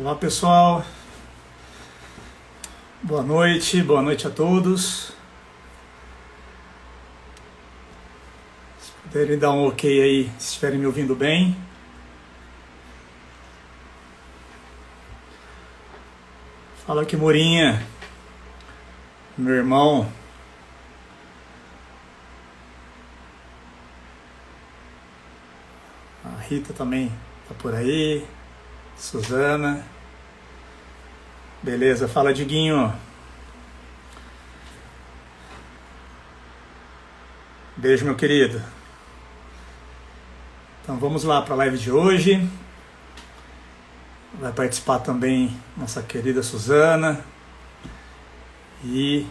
Olá pessoal, boa noite a todos. Se puderem dar um ok aí, se estiverem me ouvindo bem. Fala aqui, Morinha, meu irmão. A Rita também tá por aí, Suzana. Beleza, fala Diguinho. Beijo, meu querido. Então vamos lá para a live de hoje. Vai participar também nossa querida Suzana e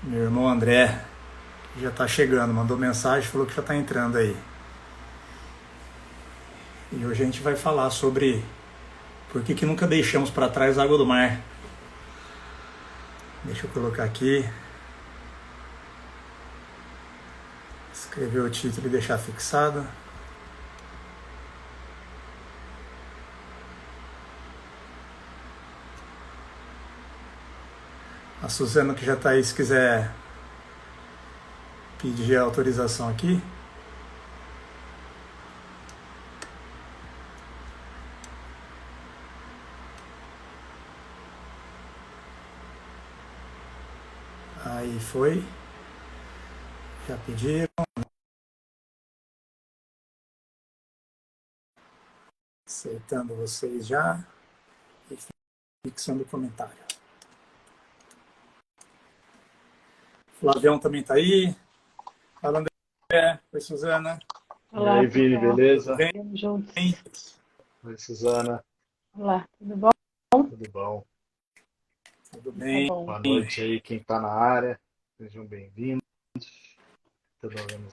meu irmão André, que já está chegando, mandou mensagem, falou que já está entrando aí. E hoje a gente vai falar sobre por que nunca deixamos para trás a água do mar. Deixa eu colocar aqui, escrever o título e deixar fixado. A Suzana que já está aí, se quiser pedir a autorização aqui. Aí foi. Já pediram. Aceitando vocês já. E fixando o comentário. Flavião também está aí. Fala, André. Oi, Suzana. Olá, E aí, Vini, pessoal. beleza? Estamos juntos. Bem? Oi, Suzana, Olá, tudo bom? tudo bom? Tudo Tá bem? bom. Boa noite aí, quem está na área. Sejam bem-vindos. Estou organizar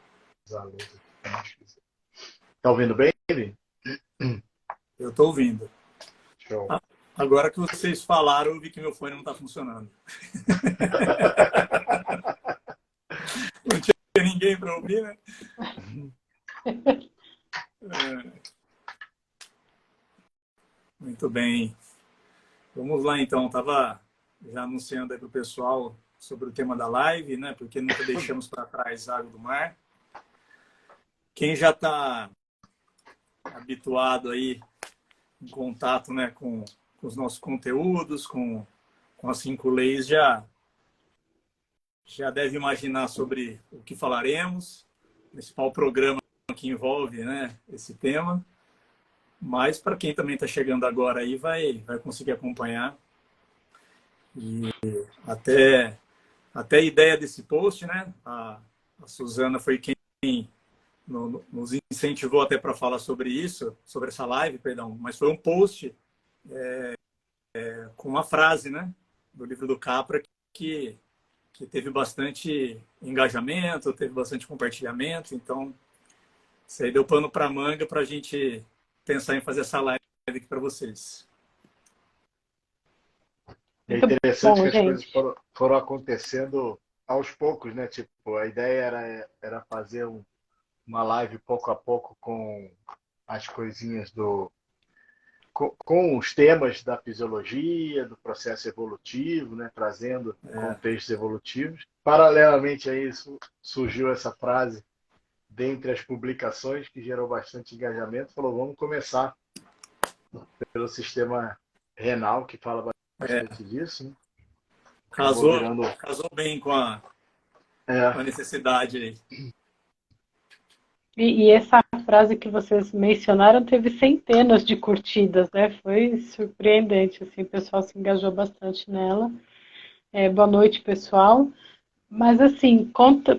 a luz aqui. Tá ouvindo bem, Vini? Eu estou ouvindo. Show. Agora que vocês falaram, eu vi que meu fone não está funcionando. Não tinha ninguém para ouvir, né? Muito bem. Vamos lá, então. Estava já anunciando aí para o pessoal sobre o tema da live, né? Porque nunca deixamos para trás a água do mar. Quem já está habituado aí em contato, né, com os nossos conteúdos, com as 5 leis, já deve imaginar sobre o que falaremos. O principal programa que envolve, né, esse tema. Mas para quem também está chegando agora aí, vai conseguir acompanhar. E até a ideia desse post, né? A Suzana foi quem nos incentivou até para falar sobre isso, sobre essa live, perdão. Mas foi um post com uma frase, né? Do livro do Capra que teve bastante engajamento, teve bastante compartilhamento. Então, isso aí deu pano para manga para a gente pensar em fazer essa live aqui para vocês. É Muito interessante bom, que as coisas gente. foram acontecendo aos poucos, né? Tipo, a ideia era fazer uma live pouco a pouco com as coisinhas com os temas da fisiologia, do processo evolutivo, né, trazendo contextos evolutivos. Paralelamente a isso, surgiu essa frase dentre as publicações que gerou bastante engajamento. Falou, vamos começar pelo sistema renal, que fala bastante disso. Né? Acabou virando... Casou bem com a necessidade aí. E essa frase que vocês mencionaram teve centenas de curtidas, né? Foi surpreendente, assim, o pessoal se engajou bastante nela. Boa noite, pessoal. Mas, assim,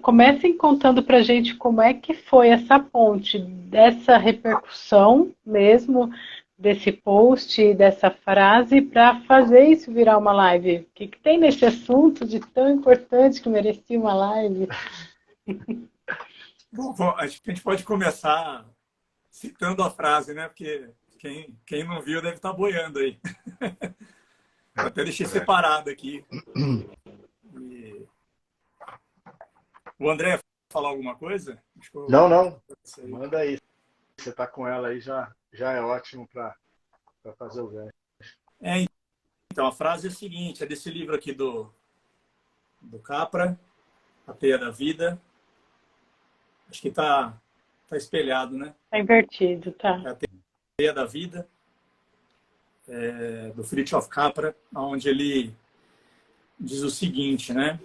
comecem contando pra gente como é que foi essa ponte dessa repercussão mesmo, desse post, dessa frase, para fazer isso virar uma live. O que tem nesse assunto de tão importante que merecia uma live? Bom, acho que a gente pode começar citando a frase, né? Porque quem não viu deve estar boiando aí. Eu até deixei separado aqui. E... O André falar alguma coisa? Não. Manda aí. Você está com ela aí, já é ótimo para para fazer o gancho. Então, a frase é a seguinte, é desse livro aqui do Capra, A Teia da Vida. Acho que tá espelhado, né? Tá invertido, tá. É A Teia da Vida, do Fritjof Capra, onde ele diz o seguinte, né?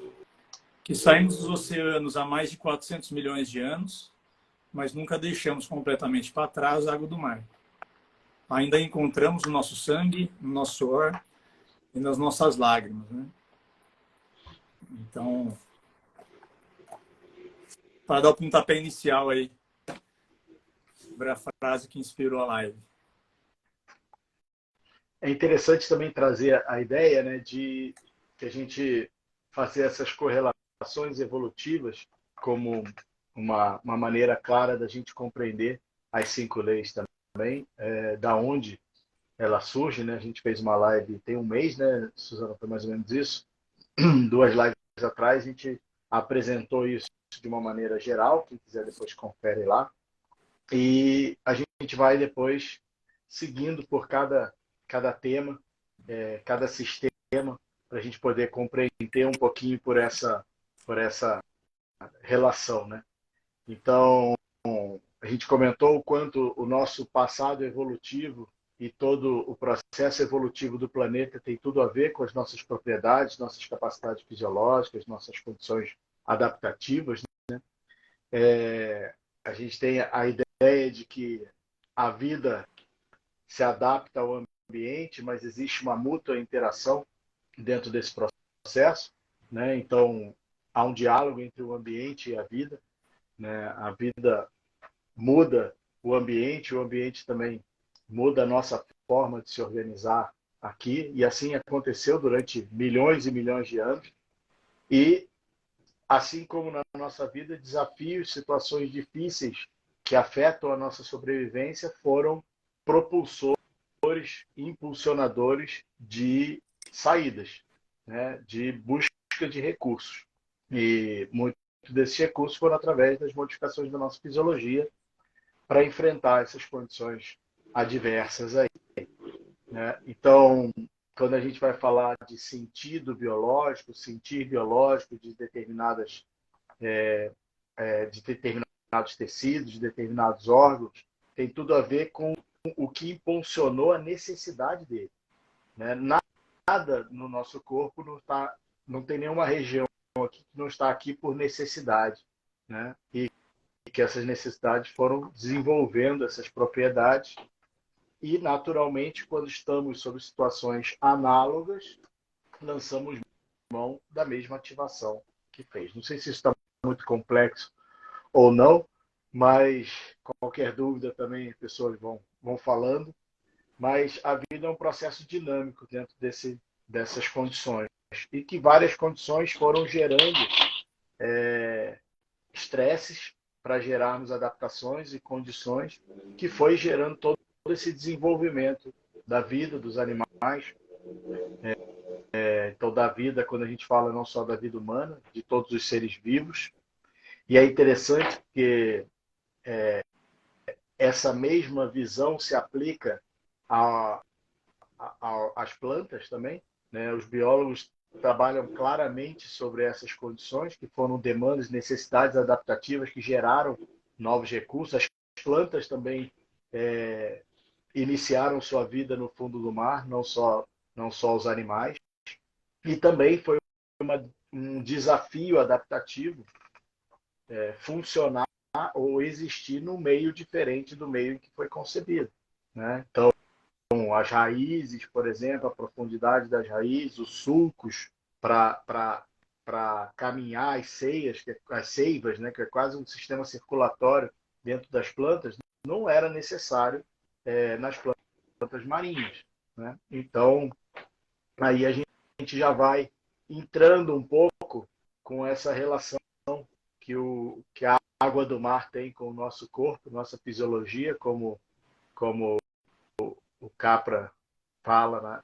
Que saímos dos oceanos há mais de 400 milhões de anos, mas nunca deixamos completamente para trás a água do mar. Ainda encontramos no nosso sangue, no nosso suor e nas nossas lágrimas, né? Então, para dar o pontapé inicial aí, sobre a frase que inspirou a live. É interessante também trazer a ideia, né, de que a gente fazer essas correlações evolutivas como uma maneira clara da gente compreender as 5 leis também, da onde ela surge, né? A gente fez uma live tem um mês, né, Suzana, foi mais ou menos isso. 2 lives atrás a gente apresentou isso de uma maneira geral, quem quiser depois confere lá. E a gente vai depois seguindo por cada tema, cada sistema, para a gente poder compreender um pouquinho por essa relação, né? Então, a gente comentou o quanto o nosso passado evolutivo e todo o processo evolutivo do planeta tem tudo a ver com as nossas propriedades, nossas capacidades fisiológicas, nossas condições adaptativas, né? A gente tem a ideia de que a vida se adapta ao ambiente, mas existe uma mútua interação dentro desse processo, né? Então, há um diálogo entre o ambiente e a vida, né? A vida muda o ambiente também muda a nossa forma de se organizar aqui, e assim aconteceu durante milhões e milhões de anos. E, assim como na nossa vida, desafios, situações difíceis que afetam a nossa sobrevivência foram propulsores, impulsionadores de saídas, né? De busca de recursos. E muitos desses recursos foram através das modificações da nossa fisiologia para enfrentar essas condições adversas aí, né? Então, quando a gente vai falar de sentido biológico, sentir biológico de determinados tecidos, de determinados órgãos, tem tudo a ver com o que impulsionou a necessidade dele, né? Nada no nosso corpo não tem nenhuma região aqui que não está aqui por necessidade, né? E que essas necessidades foram desenvolvendo essas propriedades e, naturalmente, quando estamos sob situações análogas, lançamos mão da mesma ativação que fez. Não sei se isso está muito complexo ou não, mas qualquer dúvida também as pessoas vão falando. Mas a vida é um processo dinâmico dentro dessas condições e que várias condições foram gerando estresses para gerarmos adaptações e condições que foi gerando todo esse desenvolvimento da vida dos animais. Então, da vida, quando a gente fala não só da vida humana, de todos os seres vivos. E é interessante que essa mesma visão se aplica às plantas também, né? Os biólogos trabalham claramente sobre essas condições que foram demandas, necessidades adaptativas que geraram novos recursos. As plantas também iniciaram sua vida no fundo do mar, não só os animais. E também foi um desafio adaptativo funcionar ou existir num meio diferente do meio em que foi concebido, né? Então, as raízes, por exemplo, a profundidade das raízes, os sulcos para caminhar as seivas, né, que é quase um sistema circulatório dentro das plantas, não era necessário nas plantas marinhas, né? Então, aí a gente já vai entrando um pouco com essa relação que a água do mar tem com o nosso corpo, nossa fisiologia, como o Capra fala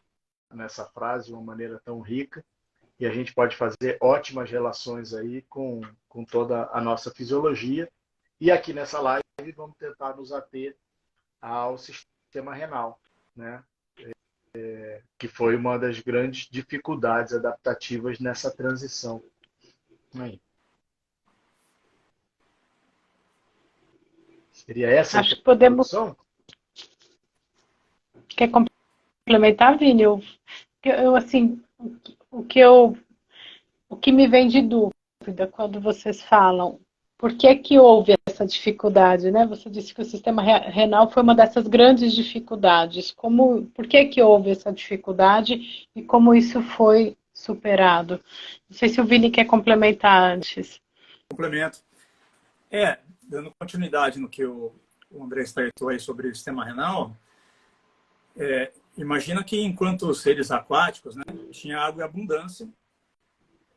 nessa frase de uma maneira tão rica, e a gente pode fazer ótimas relações aí com toda a nossa fisiologia. E aqui nessa live vamos tentar nos ater ao sistema renal, né? que foi uma das grandes dificuldades adaptativas nessa transição. Aí. Seria essa Acho que podemos. introdução? Quer complementar, Vini? Assim, o que me vem de dúvida quando vocês falam, por que que houve essa dificuldade, né? Você disse que o sistema renal foi uma dessas grandes dificuldades. Por que que houve essa dificuldade e como isso foi superado? Não sei se o Vini quer complementar antes. Complemento. Dando continuidade no que o André startou aí sobre o sistema renal, imagina que enquanto seres aquáticos, né, tinha água em abundância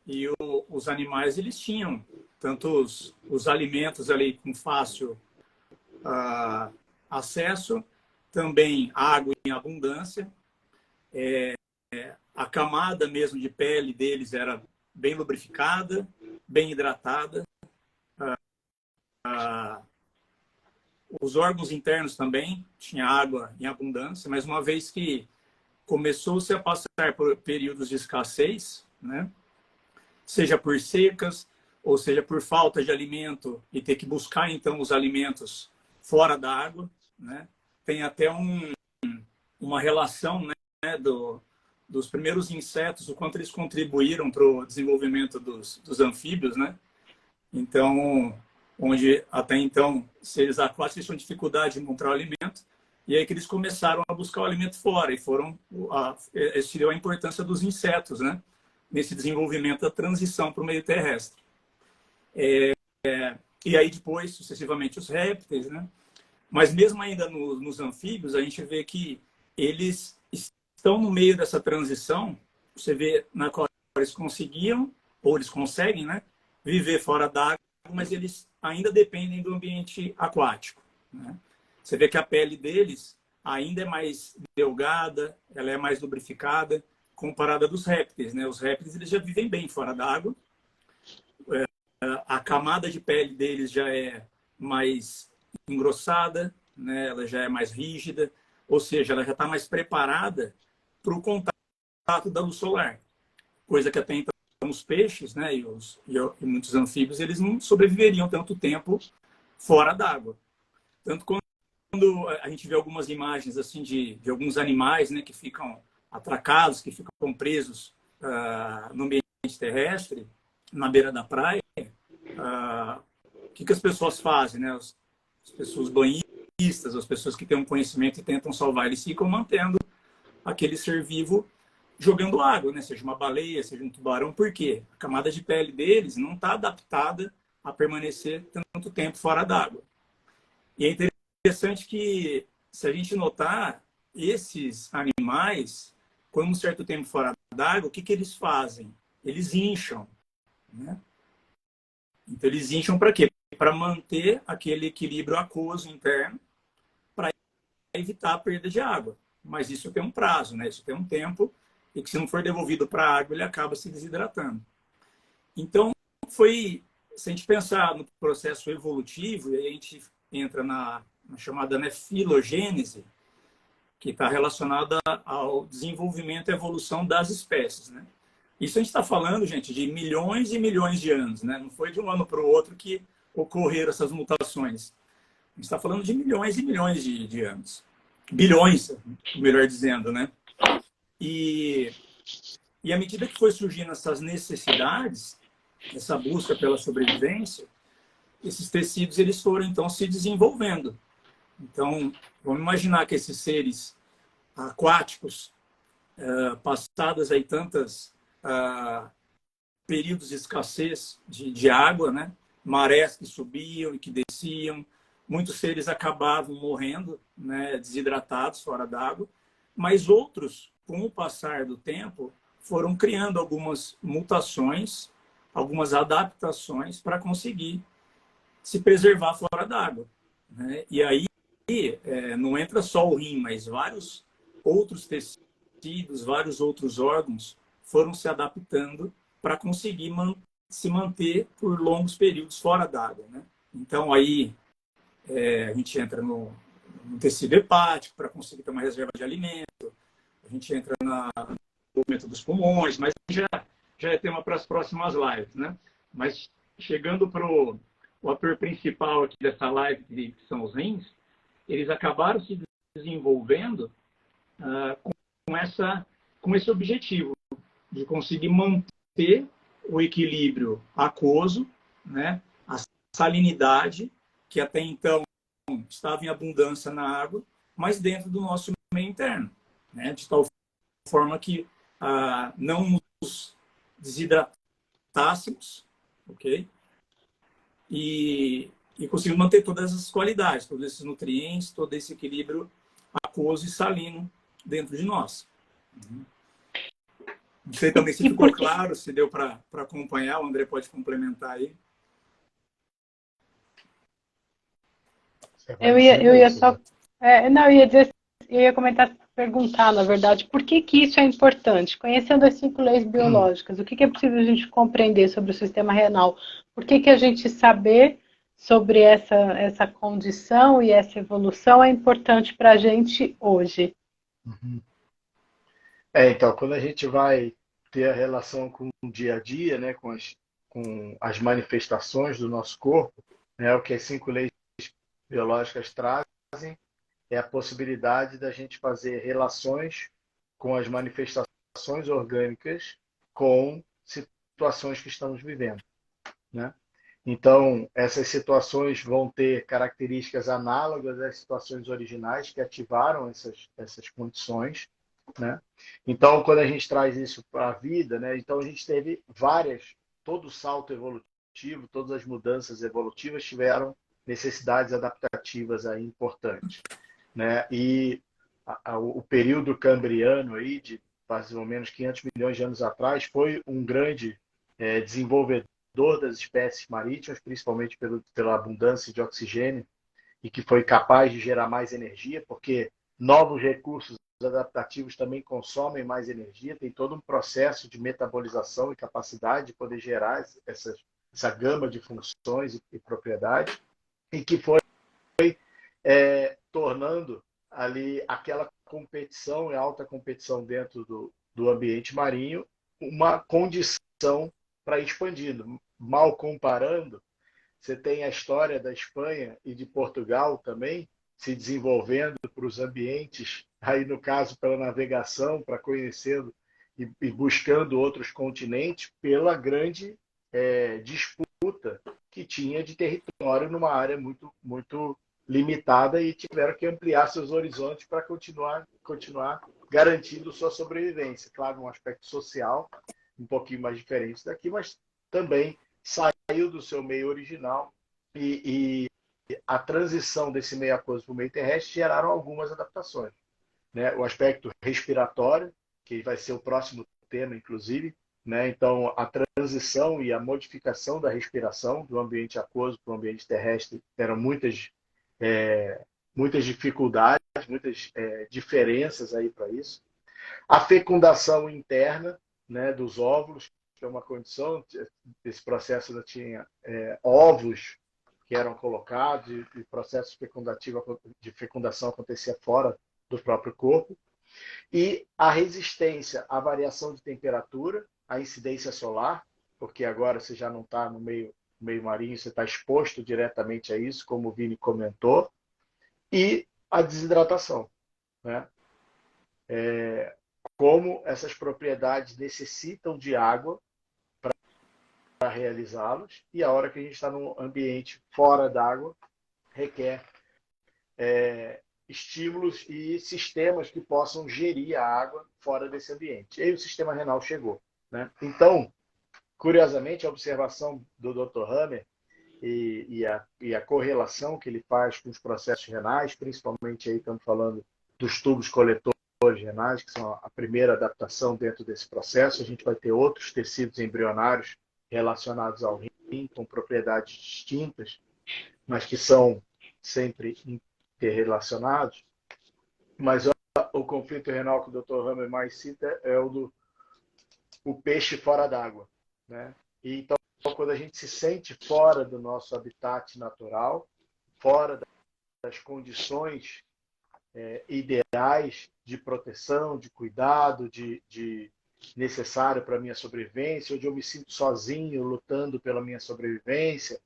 e os animais eles tinham tanto os alimentos ali com fácil acesso, também água em abundância, a camada mesmo de pele deles era bem lubrificada, bem hidratada, os órgãos internos também tinha água em abundância, mas uma vez que começou-se a passar por períodos de escassez, né, seja por secas, ou seja por falta de alimento e ter que buscar então os alimentos fora da água, né, tem até uma relação, né, dos primeiros insetos, o quanto eles contribuíram para o desenvolvimento dos anfíbios, né? Então, onde até então seres aquáticos tinham dificuldade de encontrar o alimento, e aí que eles começaram a buscar o alimento fora, e esse deu a importância dos insetos, né? Nesse desenvolvimento da transição para o meio terrestre. E aí depois, sucessivamente, os répteis, né? Mas mesmo ainda nos anfíbios, a gente vê que eles estão no meio dessa transição, você vê na qual eles conseguiam, ou eles conseguem, né? Viver fora d'água, mas eles ainda dependem do ambiente aquático, né? Você vê que a pele deles ainda é mais delgada, ela é mais lubrificada, comparada dos répteis, né? Os répteis eles já vivem bem fora d'água, a camada de pele deles já é mais engrossada, né? Ela já é mais rígida, ou seja, ela já está mais preparada para o contato da luz solar, coisa que até então os peixes, né, e muitos anfíbios, eles não sobreviveriam tanto tempo fora d'água. Tanto quando a gente vê algumas imagens assim de alguns animais, né, que ficam atracados, que ficam presos no ambiente terrestre, na beira da praia, o que as pessoas fazem, né? As pessoas banhistas, as pessoas que têm um conhecimento e tentam salvar, eles ficam mantendo aquele ser vivo jogando água, né? Seja uma baleia, seja um tubarão. Por quê? A camada de pele deles não está adaptada a permanecer tanto tempo fora d'água. E é interessante que, se a gente notar, esses animais, quando um certo tempo fora d'água, o que eles fazem? Eles incham, né? Então, eles incham para quê? Para manter aquele equilíbrio aquoso interno, para evitar a perda de água. Mas isso tem um prazo, né? Isso tem um tempo, e que se não for devolvido para a água, ele acaba se desidratando. Então, se a gente pensar no processo evolutivo, e aí a gente entra na chamada, né, filogênese, que está relacionada ao desenvolvimento e evolução das espécies, né? Isso a gente está falando, gente, de milhões e milhões de anos, né? Não foi de um ano para o outro que ocorreram essas mutações. A gente está falando de milhões e milhões de anos. Bilhões, melhor dizendo, né? E à medida que foi surgindo essas necessidades, essa busca pela sobrevivência, esses tecidos eles foram, então, se desenvolvendo. Então, vamos imaginar que esses seres aquáticos, passadas aí tantas períodos de escassez de água, né? Marés que subiam e que desciam, muitos seres acabavam morrendo, né? Desidratados fora d'água, mas outros, com o passar do tempo, foram criando algumas mutações, algumas adaptações para conseguir se preservar fora d'água, né? E aí não entra só o rim, mas vários outros tecidos, vários outros órgãos foram se adaptando para conseguir se manter por longos períodos fora d'água, né? Então, aí a gente entra no tecido hepático para conseguir ter uma reserva de alimento, A gente entra no movimento dos pulmões, mas já é tema para as próximas lives, né? Mas chegando para o ator principal aqui dessa live, que são os rins, eles acabaram se desenvolvendo com esse objetivo de conseguir manter o equilíbrio aquoso, né? A salinidade, que até então estava em abundância na água, mas dentro do nosso meio interno, né? De tal forma que não nos desidratássemos, ok? E conseguimos manter todas as qualidades, todos esses nutrientes, todo esse equilíbrio aquoso e salino dentro de nós. Não sei também se ficou claro, se deu para acompanhar, o André pode complementar aí. Eu ia só. Não, eu ia dizer, eu ia perguntar, na verdade, por que isso é importante? Conhecendo as 5 leis biológicas, o que é preciso a gente compreender sobre o sistema renal? Por que a gente saber sobre essa condição e essa evolução é importante para a gente hoje? Então, quando a gente vai ter a relação com o dia a dia, né, com as manifestações do nosso corpo, né, o que as 5 leis biológicas trazem é a possibilidade da gente fazer relações com as manifestações orgânicas com situações que estamos vivendo, né? Então, essas situações vão ter características análogas às situações originais que ativaram essas condições, né? Então, quando a gente traz isso para a vida, né? Então a gente teve todo o salto evolutivo, todas as mudanças evolutivas tiveram necessidades adaptativas aí importantes, né? E o período cambriano aí de mais ou menos 500 milhões de anos atrás foi um grande desenvolvedor das espécies marítimas, principalmente pela abundância de oxigênio, e que foi capaz de gerar mais energia, porque novos recursos adaptativos também consomem mais energia, tem todo um processo de metabolização e capacidade de poder gerar essa gama de funções e propriedades, e que foi tornando ali aquela competição e alta competição dentro do ambiente marinho uma condição para ir expandindo. Mal comparando, você tem a história da Espanha e de Portugal também se desenvolvendo para os ambientes, aí no caso pela navegação, para conhecendo e buscando outros continentes pela grande disputa que tinha de território numa área muito, muito limitada e tiveram que ampliar seus horizontes para continuar garantindo sua sobrevivência. Claro, um aspecto social um pouquinho mais diferente daqui, mas também saiu do seu meio original e a transição desse meio aquoso para o meio terrestre geraram algumas adaptações, né? O aspecto respiratório, que vai ser o próximo tema, inclusive, né? Então, a transição e a modificação da respiração do ambiente aquoso para o ambiente terrestre eram muitas dificuldades, muitas diferenças aí para isso. A fecundação interna, né, dos óvulos, que é uma condição, esse processo ainda tinha óvulos que eram colocados e o processo de fecundação acontecia fora do próprio corpo. E a resistência à variação de temperatura, à incidência solar, porque agora você já não está no meio marinho, você está exposto diretamente a isso, como o Vini comentou, e a desidratação, né? Como essas propriedades necessitam de água para realizá-los, e a hora que a gente está num ambiente fora d'água, requer estímulos e sistemas que possam gerir a água fora desse ambiente. E aí o sistema renal chegou, né? Então, curiosamente, a observação do Dr. Hammer e a correlação que ele faz com os processos renais, principalmente aí estamos falando dos tubos coletores renais, que são a primeira adaptação dentro desse processo. A gente vai ter outros tecidos embrionários relacionados ao rim, com propriedades distintas, mas que são sempre interrelacionados. Mas o conflito renal que o Dr. Hammer mais cita é o peixe fora d'água, né? E então, quando a gente se sente fora do nosso habitat natural, fora das condições ideais de proteção, de cuidado, de necessário para a minha sobrevivência, onde eu me sinto sozinho lutando pela minha sobrevivência,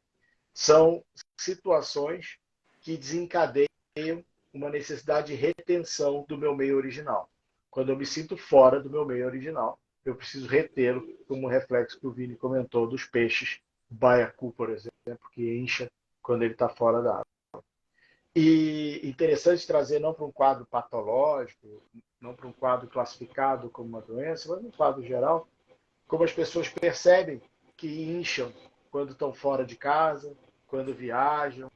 são situações que desencadeiam uma necessidade de retenção do meu meio original. Quando eu me sinto fora do meu meio original, eu preciso retê-lo, como o reflexo que o Vini comentou dos peixes, o baiacu, por exemplo, que incha quando ele está fora da água. E interessante trazer não para um quadro patológico, não para um quadro classificado como uma doença, mas um quadro geral, como as pessoas percebem que incham quando estão fora de casa, quando viajam,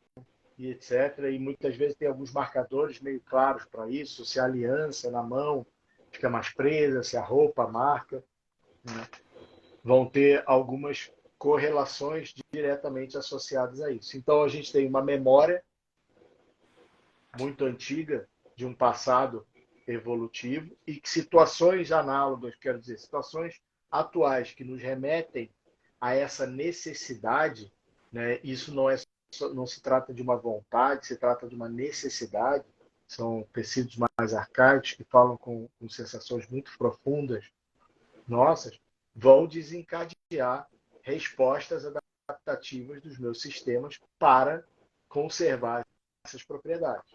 e etc. E muitas vezes tem alguns marcadores meio claros para isso, se a aliança na mão fica mais presa, se a roupa marca, né? Vão ter algumas correlações diretamente associadas a isso. Então a gente tem uma memória muito antiga de um passado evolutivo e que situações análogas, quero dizer, situações atuais que nos remetem a essa necessidade, né? Isso não se trata de uma vontade, se trata de uma necessidade. São tecidos mais arcaicos que falam com sensações muito profundas nossas, vão desencadear respostas adaptativas dos meus sistemas para conservar essas propriedades,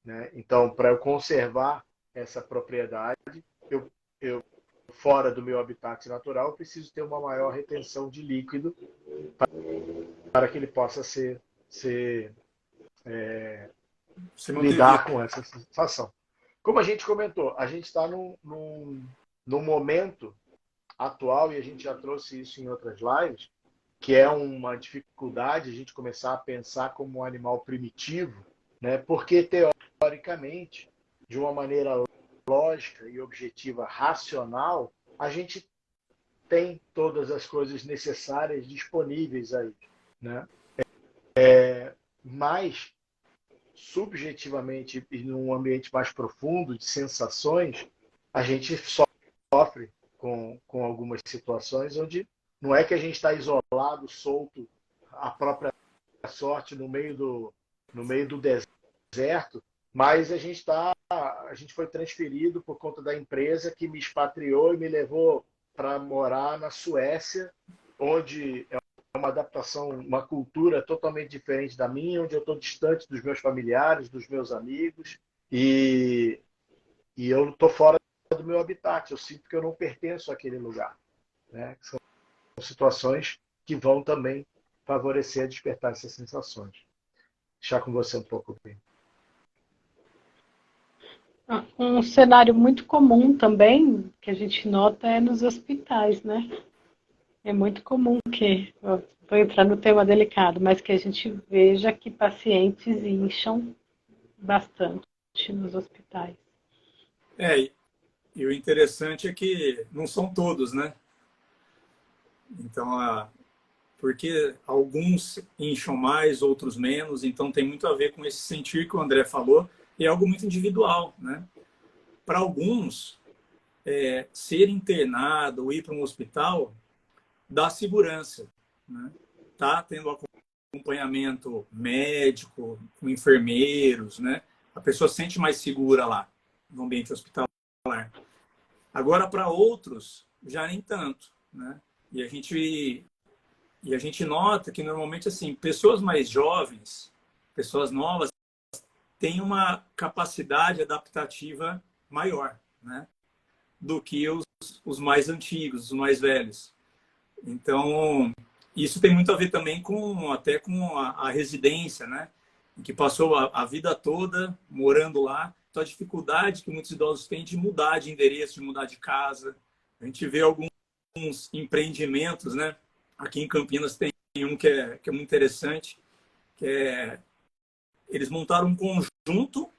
né? Então, para eu conservar essa propriedade, eu fora do meu habitat natural, eu preciso ter uma maior retenção de líquido para que ele possa lidar com essa situação. Como a gente comentou, a gente está num momento atual, e a gente já trouxe isso em outras lives, que é uma dificuldade a gente começar a pensar como um animal primitivo, né? Porque, teoricamente, de uma maneira lógica e objetiva racional, a gente tem todas as coisas necessárias disponíveis aí, né? Mas, subjetivamente e num ambiente mais profundo de sensações, a gente sofre com algumas situações onde não é que a gente está isolado, solto, à própria sorte no meio do deserto, mas a gente foi transferido por conta da empresa que me expatriou e me levou para morar na Suécia, onde é uma adaptação, uma cultura totalmente diferente da minha, onde eu estou distante dos meus familiares, dos meus amigos, e eu estou fora do meu habitat, eu sinto que eu não pertenço àquele lugar, né? São situações que vão também favorecer a despertar essas sensações. Deixar com você um pouco bem. Um cenário muito comum também, que a gente nota, é nos hospitais, né? É muito comum que, vou entrar no tema delicado, mas que a gente veja que pacientes incham bastante nos hospitais. E o interessante é que não são todos, né? Então, porque alguns incham mais, outros menos, então tem muito a ver com esse sentir que o André falou, e é algo muito individual, né? Para alguns, ser internado ou ir para um hospital dá segurança, né? Tá tendo acompanhamento médico, com enfermeiros, né? A pessoa se sente mais segura lá, no ambiente hospitalar. Agora, para outros, já nem tanto, né? E a gente nota que, normalmente, assim, pessoas mais jovens, pessoas novas, têm uma capacidade adaptativa maior, né? Do que os mais antigos, os mais velhos. Então, isso tem muito a ver também até com a residência, né? Que passou a vida toda morando lá. Então, a dificuldade que muitos idosos têm de mudar de endereço, de mudar de casa. A gente vê alguns empreendimentos, né? Aqui em Campinas tem um que é muito interessante, eles montaram um conjunto,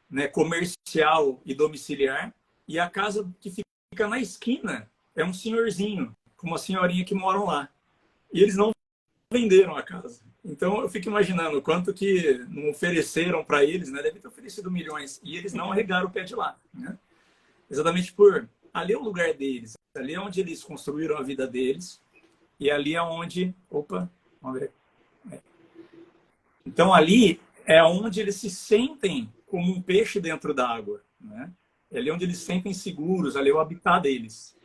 né, comercial e domiciliar, e a casa que fica na esquina é um senhorzinho com uma senhorinha que moram lá. E eles não venderam a casa. Então, eu fico imaginando quanto que não ofereceram para eles, né? Deve ter oferecido milhões, e eles não arregaram o pé de lá, né? Exatamente por ali é o lugar deles, ali é onde eles construíram a vida deles, e ali é onde... Opa, vamos ver. Então, ali é onde eles se sentem como um peixe dentro d'água, né? É ali onde eles se sentem seguros, ali é o habitat deles.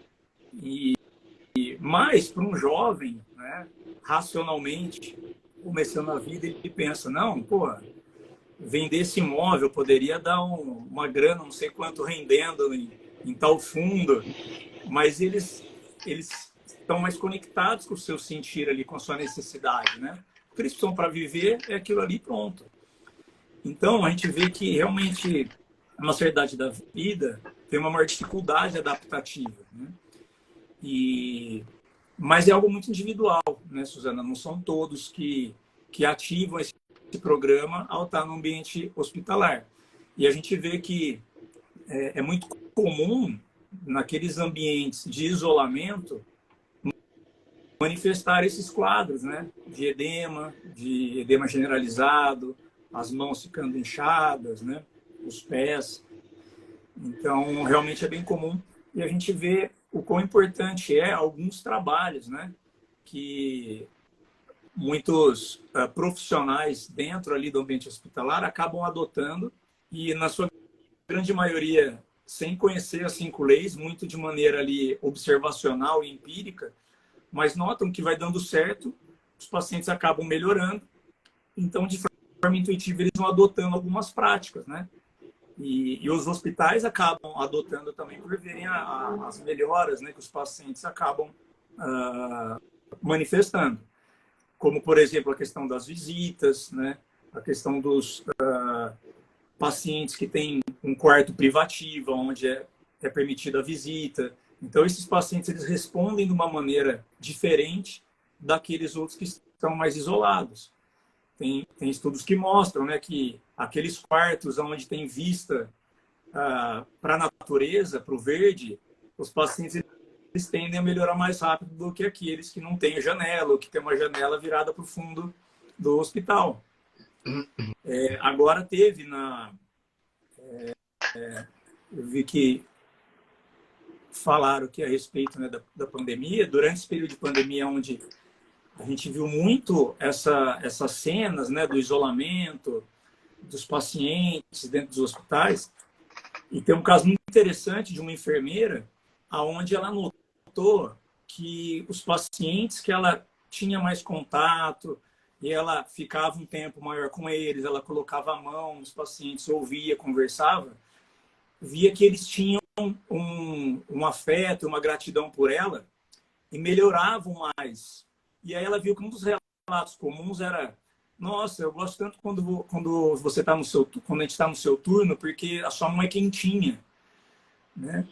Mas, para um jovem, né, racionalmente, começando a vida, ele pensa, não, pô, vender esse imóvel poderia dar uma grana, não sei quanto, rendendo em tal fundo, mas eles estão mais conectados com o seu sentir ali, com a sua necessidade, né? O que eles precisam para viver é aquilo ali, pronto. Então, a gente vê que realmente a nossa idade da vida tem uma maior dificuldade adaptativa, né? Mas é algo muito individual, né, Suzana? Não são todos que ativam esse programa ao estar no ambiente hospitalar. E a gente vê que é muito comum, naqueles ambientes de isolamento, manifestar esses quadros, né? De edema generalizado, as mãos ficando inchadas, né? Os pés. Então, realmente é bem comum. E a gente vê o quão importante é alguns trabalhos, né? Que muitos profissionais dentro ali do ambiente hospitalar acabam adotando e, na sua grande maioria, sem conhecer as 5 leis, muito de maneira ali observacional e empírica, mas notam que vai dando certo, os pacientes acabam melhorando, então, de forma intuitiva, eles vão adotando algumas práticas, né? E os hospitais acabam adotando também por verem as melhoras, né, que os pacientes acabam manifestando. Como, por exemplo, a questão das visitas, né? A questão dos pacientes que têm um quarto privativo, onde é permitida a visita. Então, esses pacientes eles respondem de uma maneira diferente daqueles outros que estão mais isolados. Tem estudos que mostram, né, que aqueles quartos onde tem vista para a natureza, para o verde, os pacientes eles tendem a melhorar mais rápido do que aqueles que não têm janela, ou que tem uma janela virada para o fundo do hospital. Agora teve eu vi que falaram que a respeito, né, da pandemia, durante esse período de pandemia, onde a gente viu muito essas cenas, né, do isolamento dos pacientes dentro dos hospitais, e tem um caso muito interessante de uma enfermeira, aonde ela notou que os pacientes que ela tinha mais contato, e ela ficava um tempo maior com eles, ela colocava a mão nos pacientes, ouvia, conversava, via que eles tinham um afeto, uma gratidão por ela, e melhoravam mais. E aí ela viu que um dos relatos comuns era: nossa, eu gosto tanto quando você está quando a gente está no seu turno, porque a sua mão é quentinha, né?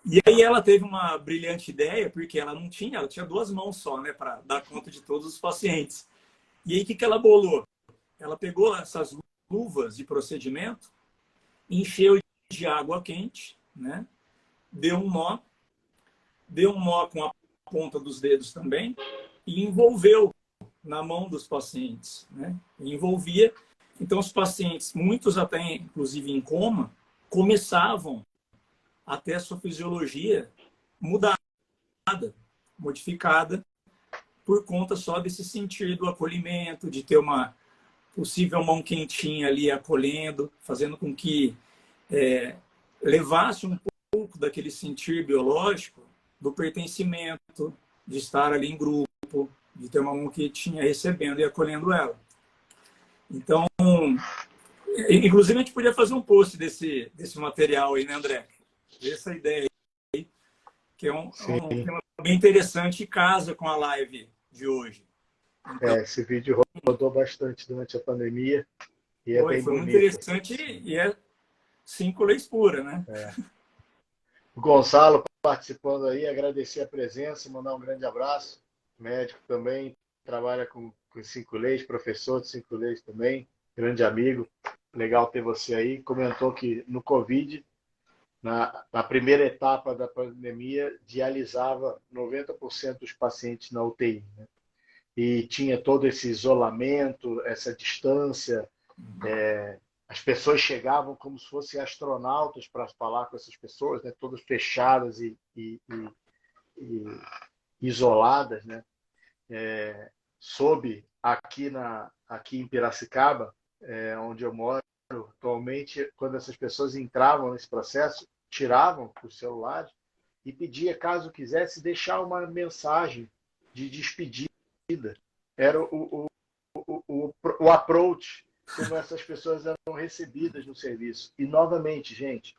E aí ela teve uma brilhante ideia, porque ela tinha 2 mãos só, né, para dar conta de todos os pacientes. E aí o que ela bolou? Ela pegou essas luvas de procedimento, encheu de água quente, né? Deu um nó com a ponta dos dedos também e envolveu na mão dos pacientes, né? Envolvia. Então, os pacientes, muitos até inclusive em coma, começavam a ter a sua fisiologia mudada, modificada, por conta só desse sentir do acolhimento, de ter uma possível mão quentinha ali acolhendo, fazendo com que levasse um pouco daquele sentir biológico do pertencimento, de estar ali em grupo, de ter uma mão que tinha recebendo e acolhendo ela. Então, inclusive a gente podia fazer um post desse material aí, né, André? Essa ideia aí, que é um tema bem interessante e casa com a live de hoje. Então, esse vídeo rodou bastante durante a pandemia e é bem foi bonito. Muito interessante e é 5 leis puras, né? O Gonçalo participando aí, agradecer a presença, mandar um grande abraço. Médico também, trabalha com 5 leis, professor de 5 leis também, grande amigo. Legal ter você aí. Comentou que no Covid, na primeira etapa da pandemia, dialisava 90% dos pacientes na UTI, né? E tinha todo esse isolamento, essa distância. As pessoas chegavam como se fossem astronautas para falar com essas pessoas, né? Todas fechadas e isoladas, né? Soube aqui em Piracicaba, onde eu moro, atualmente, quando essas pessoas entravam nesse processo, tiravam os celulares e pedia, caso quisesse, deixar uma mensagem de despedida. Era o approach, como essas pessoas eram recebidas no serviço. E, novamente, gente,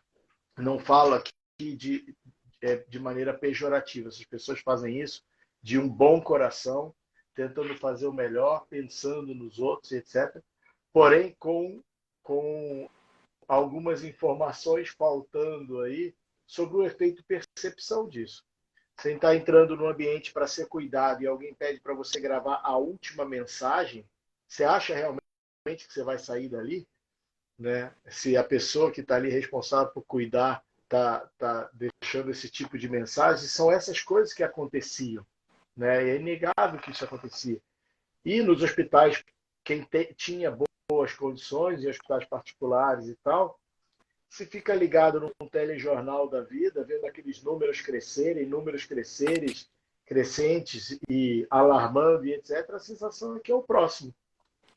não falo aqui de maneira pejorativa. Essas pessoas fazem isso de um bom coração, tentando fazer o melhor, pensando nos outros, etc. Porém, com algumas informações faltando aí sobre o efeito percepção disso. Você está entrando no ambiente para ser cuidado e alguém pede para você gravar a última mensagem, você acha realmente que você vai sair dali? Né? Se a pessoa que está ali responsável por cuidar está deixando esse tipo de mensagem, são essas coisas que aconteciam. Né? É inegável que isso acontecia. E nos hospitais, quem tinha boas condições, em hospitais particulares e tal, se fica ligado num telejornal da vida, vendo aqueles números crescentes e alarmando e etc., a sensação é que é o próximo.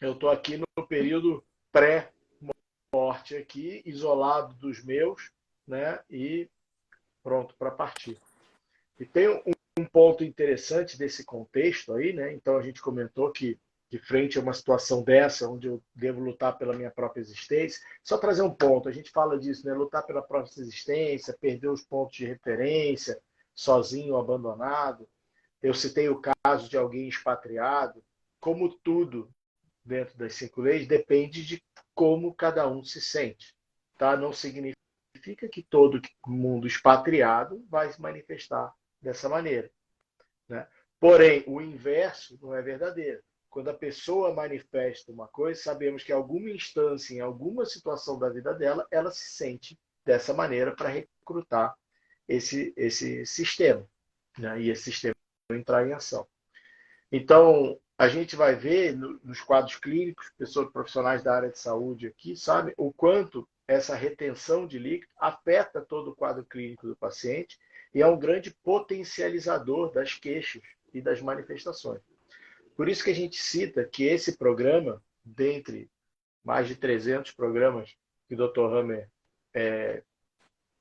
Eu estou aqui no período pré-morte aqui, isolado dos meus, né? E pronto para partir. E tem um ponto interessante desse contexto aí, né? Então a gente comentou que de frente a uma situação dessa, onde eu devo lutar pela minha própria existência, só trazer um ponto, a gente fala disso, né? Lutar pela própria existência, perder os pontos de referência, sozinho, abandonado. Eu citei o caso de alguém expatriado. Como tudo dentro das 5 leis, depende de como cada um se sente. Tá? Não significa que todo mundo expatriado vai se manifestar dessa maneira. Né? Porém, o inverso não é verdadeiro. Quando a pessoa manifesta uma coisa, sabemos que em alguma instância, em alguma situação da vida dela, ela se sente dessa maneira para recrutar esse sistema. Né? E esse sistema entrar em ação. Então, a gente vai ver nos quadros clínicos, pessoas profissionais da área de saúde aqui, sabem o quanto essa retenção de líquido afeta todo o quadro clínico do paciente e é um grande potencializador das queixas e das manifestações. Por isso que a gente cita que esse programa, dentre mais de 300 programas que o Dr. Hammer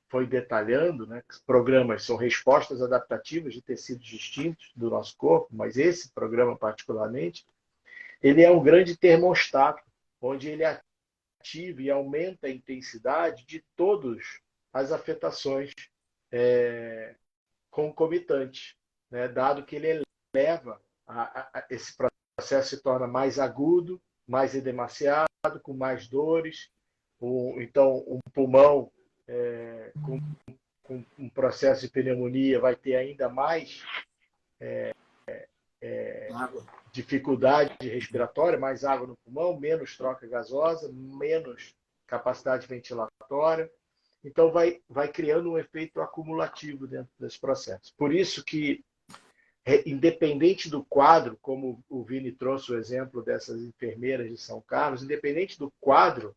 foi detalhando, né? Programas são respostas adaptativas de tecidos distintos do nosso corpo, mas esse programa particularmente, ele é um grande termostato, onde ele ativa e aumenta a intensidade de todas as afetações concomitantes, né? Dado que ele eleva, esse processo se torna mais agudo, mais edemaciado, com mais dores. Então, um pulmão com um processo de pneumonia vai ter ainda mais dificuldade respiratória, mais água no pulmão, menos troca gasosa, menos capacidade ventilatória. Então, vai criando um efeito acumulativo dentro desse processo. Por isso que, independente do quadro, como o Vini trouxe o exemplo dessas enfermeiras de São Carlos, independente do quadro,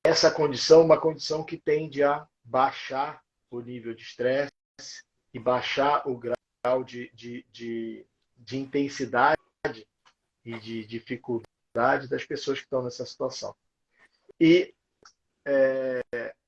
essa condição é uma condição que tende a baixar o nível de estresse e baixar o grau de intensidade e de dificuldade das pessoas que estão nessa situação. E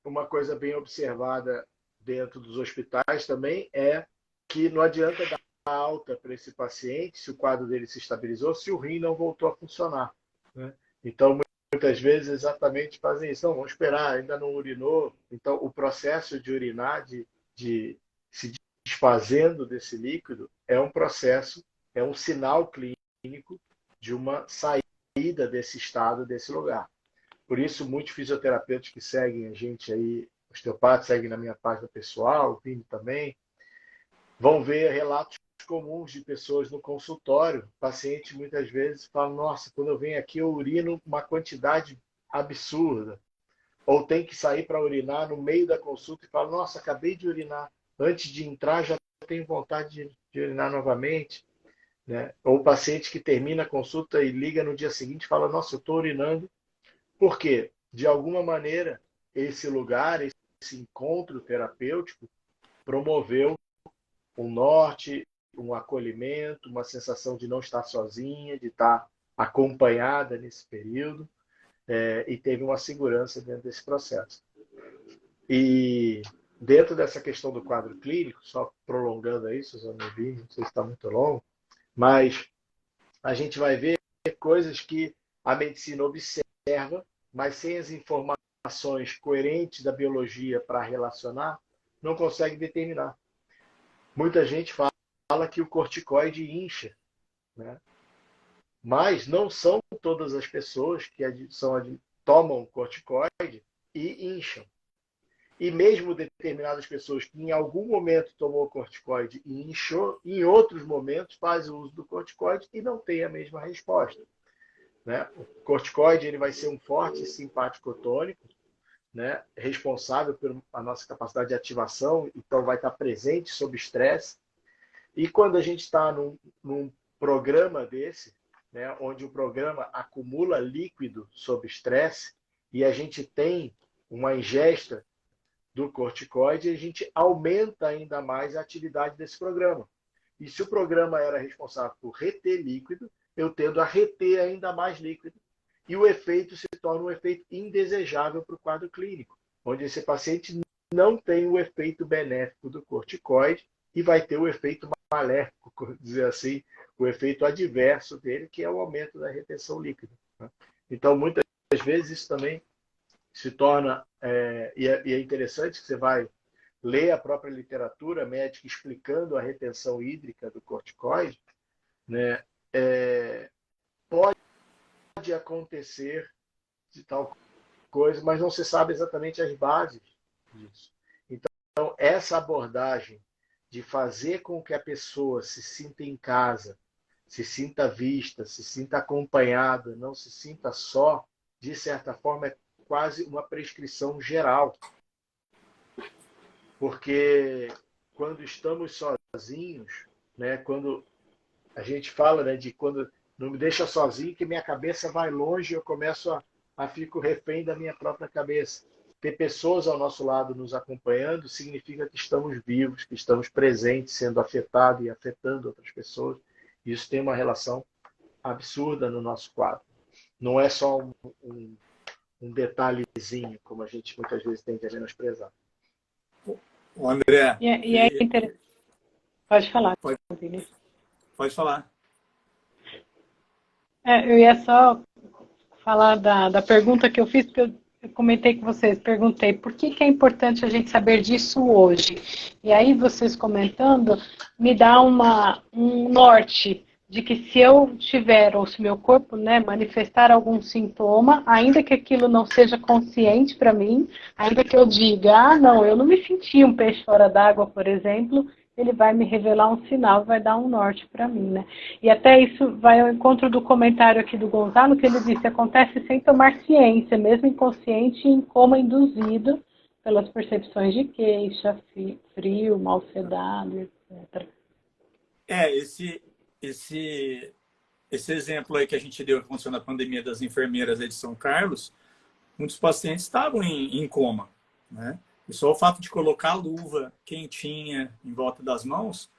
uma coisa bem observada dentro dos hospitais também é que não adianta dar alta para esse paciente se o quadro dele se estabilizou, se o rim não voltou a funcionar. Né? Então, muitas vezes exatamente fazem isso. Não, vamos esperar, ainda não urinou. Então, o processo de urinar, de se desfazendo desse líquido, é um processo, é um sinal clínico de uma saída desse estado, desse lugar. Por isso, muitos fisioterapeutas que seguem a gente aí, osteopatas, seguem na minha página pessoal, o Vini também, vão ver relatos comuns de pessoas no consultório. O paciente muitas vezes fala, nossa, quando eu venho aqui eu urino uma quantidade absurda. Ou tem que sair para urinar no meio da consulta e fala, nossa, acabei de urinar. Antes de entrar já tenho vontade de urinar novamente. Né? Ou o paciente que termina a consulta e liga no dia seguinte e fala, nossa, eu estou urinando. Por quê? De alguma maneira, esse lugar, esse encontro terapêutico promoveu um norte, um acolhimento, uma sensação de não estar sozinha, de estar acompanhada nesse período. e teve uma segurança dentro desse processo. E dentro dessa questão do quadro clínico, só prolongando aí, Suzana, não sei se está muito longo, mas a gente vai ver coisas que a medicina observa, mas sem as informações coerentes da biologia para relacionar, não consegue determinar. Muita gente fala que o corticoide incha, né? Mas não são todas as pessoas que tomam corticoide e incham. E mesmo determinadas pessoas que em algum momento tomou corticoide e inchou, em outros momentos faz o uso do corticoide e não tem a mesma resposta, né? O corticoide ele vai ser um forte simpático tônico, né? Responsável pela nossa capacidade de ativação, então vai estar presente sob estresse. E quando a gente está num programa desse, né, onde o programa acumula líquido sob estresse e a gente tem uma ingesta do corticoide, a gente aumenta ainda mais a atividade desse programa. E se o programa era responsável por reter líquido, eu tendo a reter ainda mais líquido. E o efeito se torna um efeito indesejável para o quadro clínico, onde esse paciente não tem o efeito benéfico do corticoide e vai ter o efeito maléfico, dizer assim, o efeito adverso dele, que é o aumento da retenção líquida. Então, muitas vezes isso também se torna, e é interessante que você vai ler a própria literatura médica explicando a retenção hídrica do corticoide, né? Pode acontecer de tal coisa, mas não se sabe exatamente as bases disso. Então, essa abordagem de fazer com que a pessoa se sinta em casa, se sinta vista, se sinta acompanhada, não se sinta só, de certa forma, é quase uma prescrição geral. Porque quando estamos sozinhos, né, quando a gente fala, né, de quando não me deixa sozinho que minha cabeça vai longe e eu começo a fico refém da minha própria cabeça. Ter pessoas ao nosso lado nos acompanhando significa que estamos vivos, que estamos presentes, sendo afetados e afetando outras pessoas. Isso tem uma relação absurda no nosso quadro. Não é só um detalhezinho, como a gente muitas vezes tende a menosprezar. O André, E é interessante. Pode falar. Pode falar. Eu ia só falar da pergunta que eu fiz, porque eu comentei com vocês, perguntei por que é importante a gente saber disso hoje. E aí vocês comentando, me dá um norte de que se eu tiver, ou se meu corpo, né, manifestar algum sintoma, ainda que aquilo não seja consciente para mim, ainda que eu diga, não, eu não me senti um peixe fora d'água, por exemplo, ele vai me revelar um sinal, vai dar um norte para mim, né? E até isso vai ao encontro do comentário aqui do Gonzalo, que ele disse, acontece sem tomar ciência, mesmo inconsciente e em coma induzido pelas percepções de queixa, frio, mal sedado, etc. Esse exemplo aí que a gente deu que aconteceu na pandemia das enfermeiras aí de São Carlos, muitos pacientes estavam em coma, né? E só o fato de colocar a luva quentinha em volta das mãos,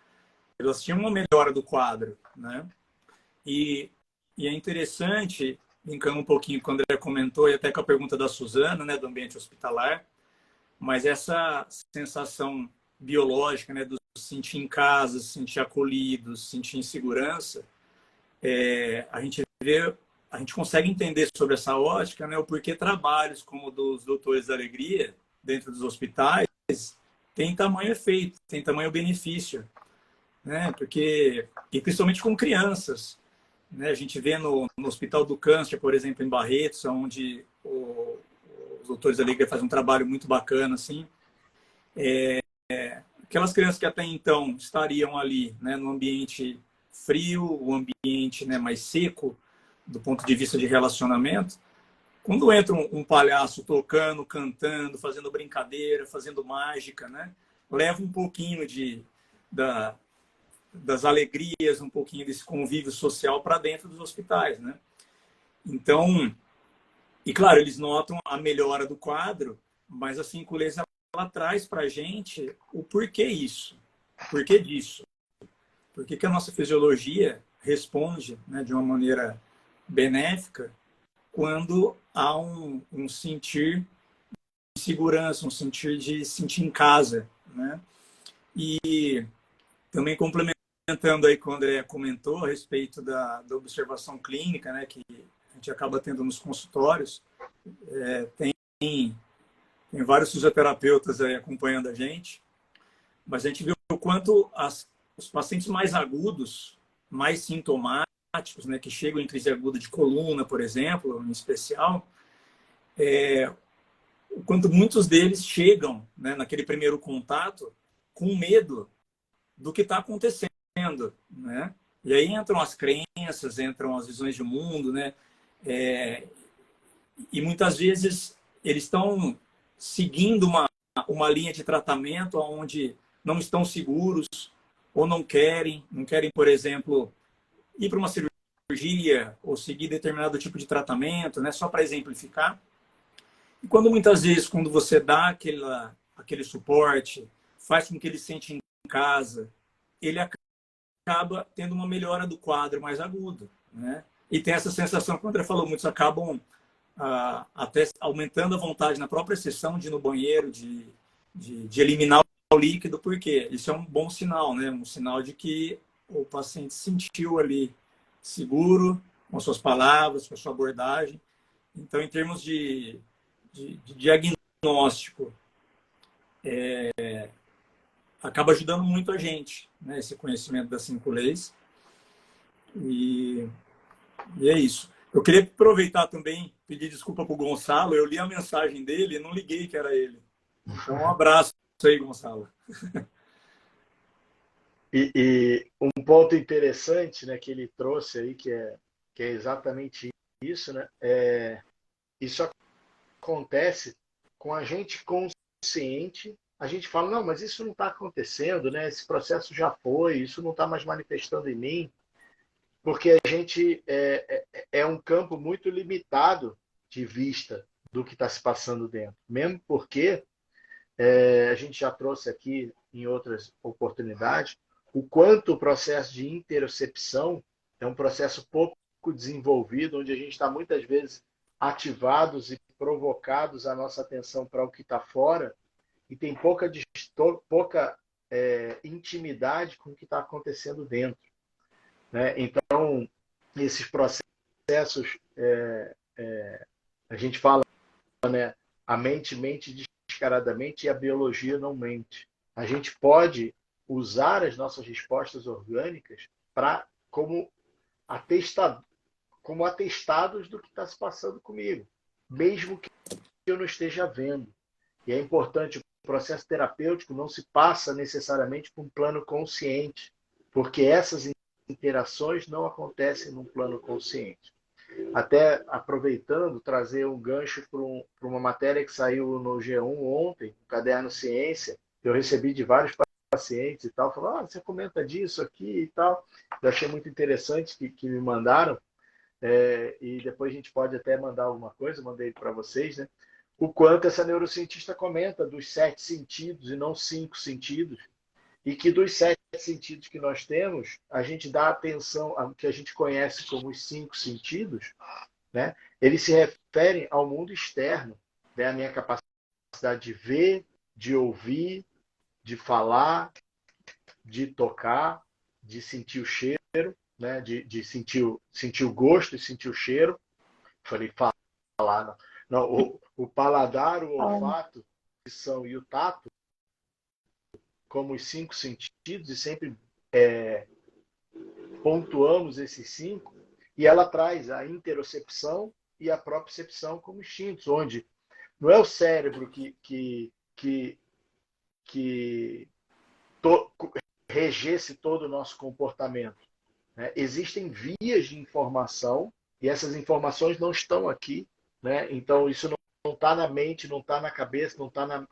elas tinham uma melhora do quadro, né? E é interessante, brincando um pouquinho com o André comentou, e até com a pergunta da Suzana, né, do ambiente hospitalar, mas essa sensação biológica, né, do se sentir em casa, se sentir acolhido, se sentir em segurança, a gente consegue entender sobre essa ótica, né, o porquê trabalhos como dos Doutores da Alegria, dentro dos hospitais, tem tamanho efeito, tem tamanho benefício, né, porque, e principalmente com crianças, né, a gente vê no Hospital do Câncer, por exemplo, em Barretos, onde os Doutores da Alegria fazem um trabalho muito bacana, assim, aquelas crianças que até então estariam ali, né, no ambiente frio, o ambiente, né, mais seco, do ponto de vista de relacionamento, quando entra um palhaço tocando, cantando, fazendo brincadeira, fazendo mágica, né, leva um pouquinho das alegrias, um pouquinho desse convívio social para dentro dos hospitais, né? Então, e claro, eles notam a melhora do quadro, mas a Cinculês ela traz para a gente o porquê isso, o porquê disso. Por que a nossa fisiologia responde, né, de uma maneira benéfica quando há um sentir de segurança, um sentir de sentir em casa, né? E também complementando aí quando o André comentou a respeito da observação clínica, né, que a gente acaba tendo nos consultórios, tem vários fisioterapeutas aí acompanhando a gente, mas a gente viu o quanto os pacientes mais agudos, mais sintomáticos, né, que chegam em crise aguda de coluna, por exemplo, em especial, o quanto muitos deles chegam, né, naquele primeiro contato com medo do que está acontecendo, né? E aí entram as crenças, entram as visões de mundo, né? E muitas vezes eles estão seguindo uma linha de tratamento onde não estão seguros ou não querem, por exemplo, ir para uma cirurgia ou seguir determinado tipo de tratamento, né? Só para exemplificar. E quando muitas vezes, quando você dá aquele suporte, faz com que ele sente em casa, ele acaba tendo uma melhora do quadro mais agudo, né? E tem essa sensação que o André falou, muitos acabam até aumentando a vontade na própria sessão de ir no banheiro, de eliminar o líquido, porque isso é um bom sinal, né? Um sinal de que o paciente se sentiu ali seguro com suas palavras, com a sua abordagem. Então, em termos de diagnóstico, acaba ajudando muito a gente, né? Esse conhecimento das 5 leis. E é isso. Eu queria aproveitar também, pedir desculpa para o Gonçalo. Eu li a mensagem dele e não liguei que era ele. Então, um abraço aí, Gonçalo. E um ponto interessante, né, que ele trouxe aí, que é exatamente isso, né? Isso acontece com a gente consciente. A gente fala, não, mas isso não está acontecendo, né? Esse processo já foi, isso não está mais manifestando em mim, porque a gente é um campo muito limitado de vista do que está se passando dentro. Mesmo porque a gente já trouxe aqui em outras oportunidades o quanto o processo de interocepção é um processo pouco desenvolvido, onde a gente está muitas vezes ativados e provocados a nossa atenção para o que está fora e tem pouca intimidade com o que está acontecendo dentro, né? Então, esses processos, a gente fala, né, a mente mente descaradamente e a biologia não mente. A gente pode usar as nossas respostas orgânicas como atestados do que está se passando comigo, mesmo que eu não esteja vendo. E é importante, o processo terapêutico não se passa necessariamente por um plano consciente, porque essas interações não acontecem num plano consciente. Até aproveitando, trazer um gancho para uma matéria que saiu no G1 ontem, no Caderno Ciência, que eu recebi de vários pacientes e tal, falaram, você comenta disso aqui e tal. Eu achei muito interessante que me mandaram, e depois a gente pode até mandar alguma coisa, mandei para vocês, né? O quanto essa neurocientista comenta dos 7 sentidos e não 5 sentidos, e que dos 7 sentidos que nós temos, a gente dá atenção ao que a gente conhece como os 5 sentidos, né? Eles se referem ao mundo externo, né? A minha capacidade de ver, de ouvir, de falar, de tocar, de sentir o cheiro, né? de sentir o gosto e sentir o cheiro. Falei, falar, não. Não, o paladar, o olfato, a audição e o tato, como os 5 sentidos, e sempre pontuamos esses 5, e ela traz a interocepção e a propriocepção como instintos, onde não é o cérebro que regesse todo o nosso comportamento, né? Existem vias de informação e essas informações não estão aqui, né? Então isso não está na mente, não está na cabeça, não está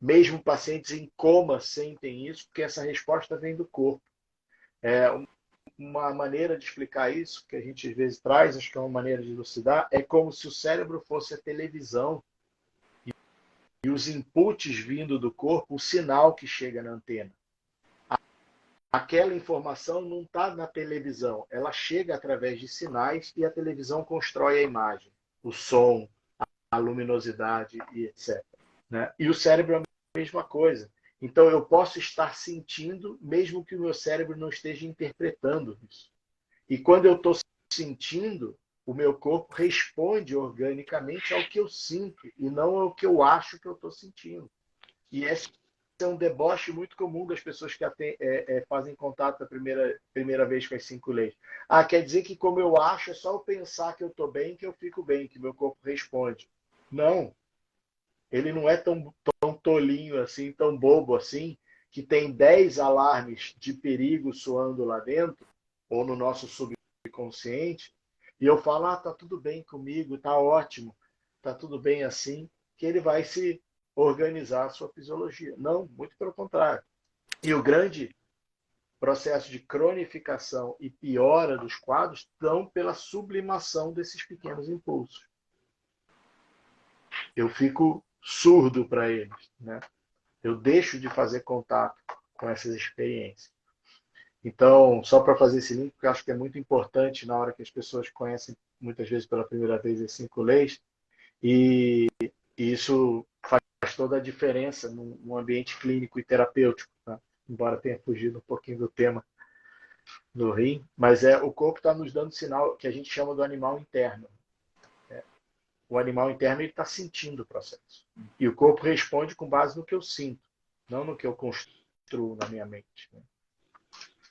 mesmo pacientes em coma sentem isso, porque essa resposta vem do corpo. Uma maneira de explicar isso, que a gente às vezes traz, acho que é uma maneira de elucidar, é como se o cérebro fosse a televisão e os inputs vindo do corpo, o sinal que chega na antena. Aquela informação não está na televisão, ela chega através de sinais e a televisão constrói a imagem. o som, a luminosidade e etc. Né? E o cérebro é a mesma coisa. Então, eu posso estar sentindo, mesmo que o meu cérebro não esteja interpretando isso. E quando eu estou sentindo, o meu corpo responde organicamente ao que eu sinto e não ao que eu acho que eu estou sentindo. E esse é um deboche muito comum das pessoas que fazem contato a primeira vez com as 5 leis. Ah, quer dizer que como eu acho, é só eu pensar que eu estou bem, que eu fico bem, que meu corpo responde. Não. Ele não é tão tolinho assim, tão bobo assim, que tem 10 alarmes de perigo soando lá dentro, ou no nosso subconsciente, e eu falo, ah, tá tudo bem comigo, tá ótimo, tá tudo bem assim, que ele vai se organizar a sua fisiologia. Não, muito pelo contrário. E o grande processo de cronificação e piora dos quadros estão pela sublimação desses pequenos impulsos. Eu fico surdo para eles, né? Eu deixo de fazer contato com essas experiências. Então, só para fazer esse link, porque eu acho que é muito importante na hora que as pessoas conhecem, muitas vezes pela primeira vez, as 5 leis, e isso faz toda a diferença num ambiente clínico e terapêutico, tá? Embora tenha fugido um pouquinho do tema do rim, mas o corpo está nos dando sinal que a gente chama do animal interno. O animal interno está sentindo o processo. E o corpo responde com base no que eu sinto, não no que eu construo na minha mente. Né?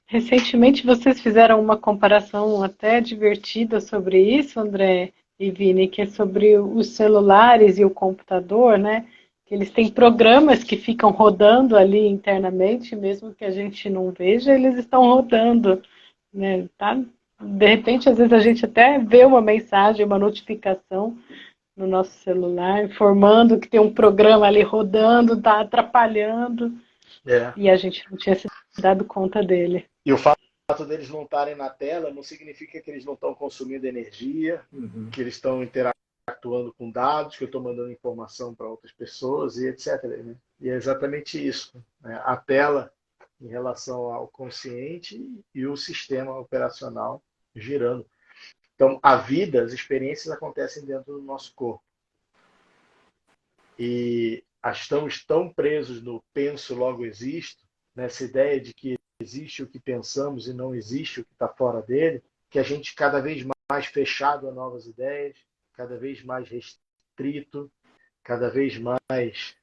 Recentemente vocês fizeram uma comparação até divertida sobre isso, André e Vini, que é sobre os celulares e o computador, né? Que eles têm programas que ficam rodando ali internamente, mesmo que a gente não veja, eles estão rodando, né? Tá? De repente, às vezes a gente até vê uma mensagem, uma notificação no nosso celular, informando que tem um programa ali rodando, está atrapalhando, e a gente não tinha se dado conta dele. E o fato deles não estarem na tela não significa que eles não estão consumindo energia, que eles estão interatuando com dados, que eu estou mandando informação para outras pessoas e etc. Né? E é exatamente isso. Né? A tela em relação ao consciente e o sistema operacional girando. Então, a vida, as experiências acontecem dentro do nosso corpo. E estamos tão presos no penso, logo existo, nessa ideia de que existe o que pensamos e não existe o que está fora dele, que a gente cada vez mais fechado a novas ideias, cada vez mais restrito, cada vez mais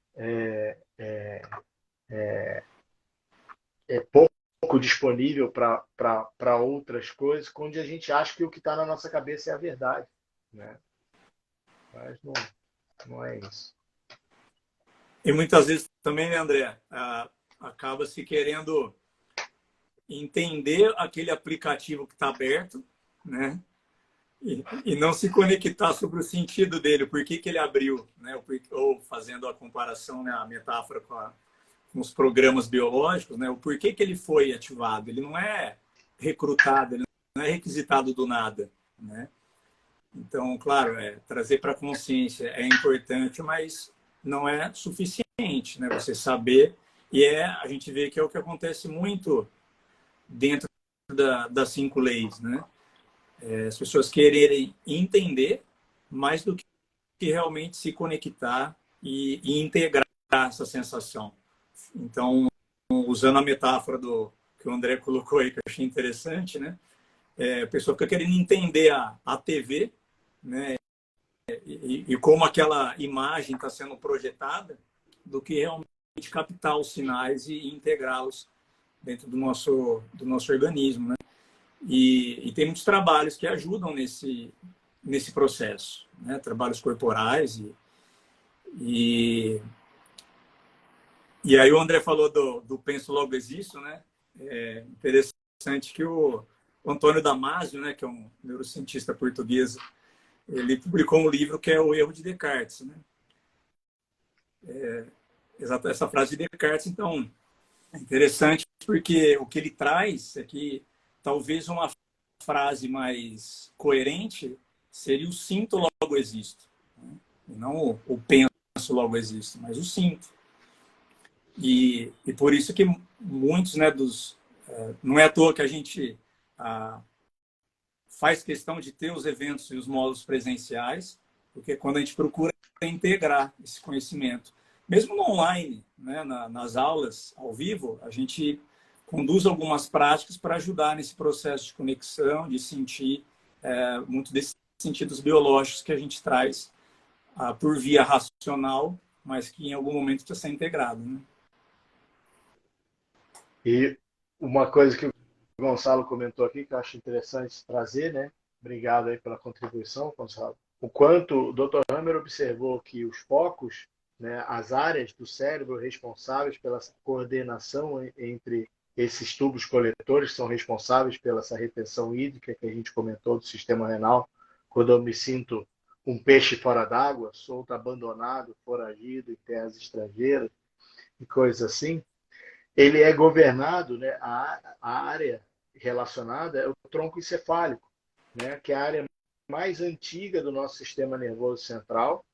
pouco disponível para outras coisas, onde a gente acha que o que está na nossa cabeça é a verdade. Né? Mas não é isso. E muitas vezes também, né, André, acaba se querendo entender aquele aplicativo que está aberto, né? E não se conectar sobre o sentido dele, por que ele abriu, né? Ou fazendo a comparação, né, a metáfora com os programas biológicos, né? O porquê que ele foi ativado. Ele não é recrutado, ele não é requisitado do nada, né? Então, claro, trazer para a consciência é importante, mas não é suficiente, né? Você saber, e a gente vê que é o que acontece muito dentro das 5 leis, né? As pessoas quererem entender mais do que realmente se conectar e integrar essa sensação. Então, usando a metáfora que o André colocou aí, que eu achei interessante, né? A pessoa fica querendo entender a TV, né? E como aquela imagem está sendo projetada, do que realmente captar os sinais e integrá-los dentro do nosso organismo, né? E tem muitos trabalhos que ajudam nesse processo, né? Trabalhos corporais e aí o André falou do penso logo existo, né? É interessante que o Antônio Damasio, né, que é um neurocientista português, ele publicou um livro que é O Erro de Descartes, né? Exato, essa frase de Descartes, então, é interessante porque o que ele traz é que talvez uma frase mais coerente seria o sinto logo existo, né? E não o penso logo existo, mas o sinto. E por isso que muitos, né, não é à toa que a gente faz questão de ter os eventos e os módulos presenciais, porque quando a gente procura integrar esse conhecimento, mesmo no online, né, nas aulas ao vivo, a gente conduz algumas práticas para ajudar nesse processo de conexão, de sentir muito desses sentidos biológicos que a gente traz por via racional, mas que em algum momento precisa ser integrado, né? E uma coisa que o Gonçalo comentou aqui, que eu acho interessante trazer, né? Obrigado aí pela contribuição, Gonçalo. O quanto o Dr. Hammer observou que os focos, né, as áreas do cérebro responsáveis pela coordenação entre esses tubos coletores, que são responsáveis pela essa retenção hídrica que a gente comentou do sistema renal, quando eu me sinto um peixe fora d'água, solto, abandonado, foragido em terras estrangeiras e coisas assim, ele é governado, né, a área relacionada é o tronco encefálico, né, que é a área mais antiga do nosso sistema nervoso central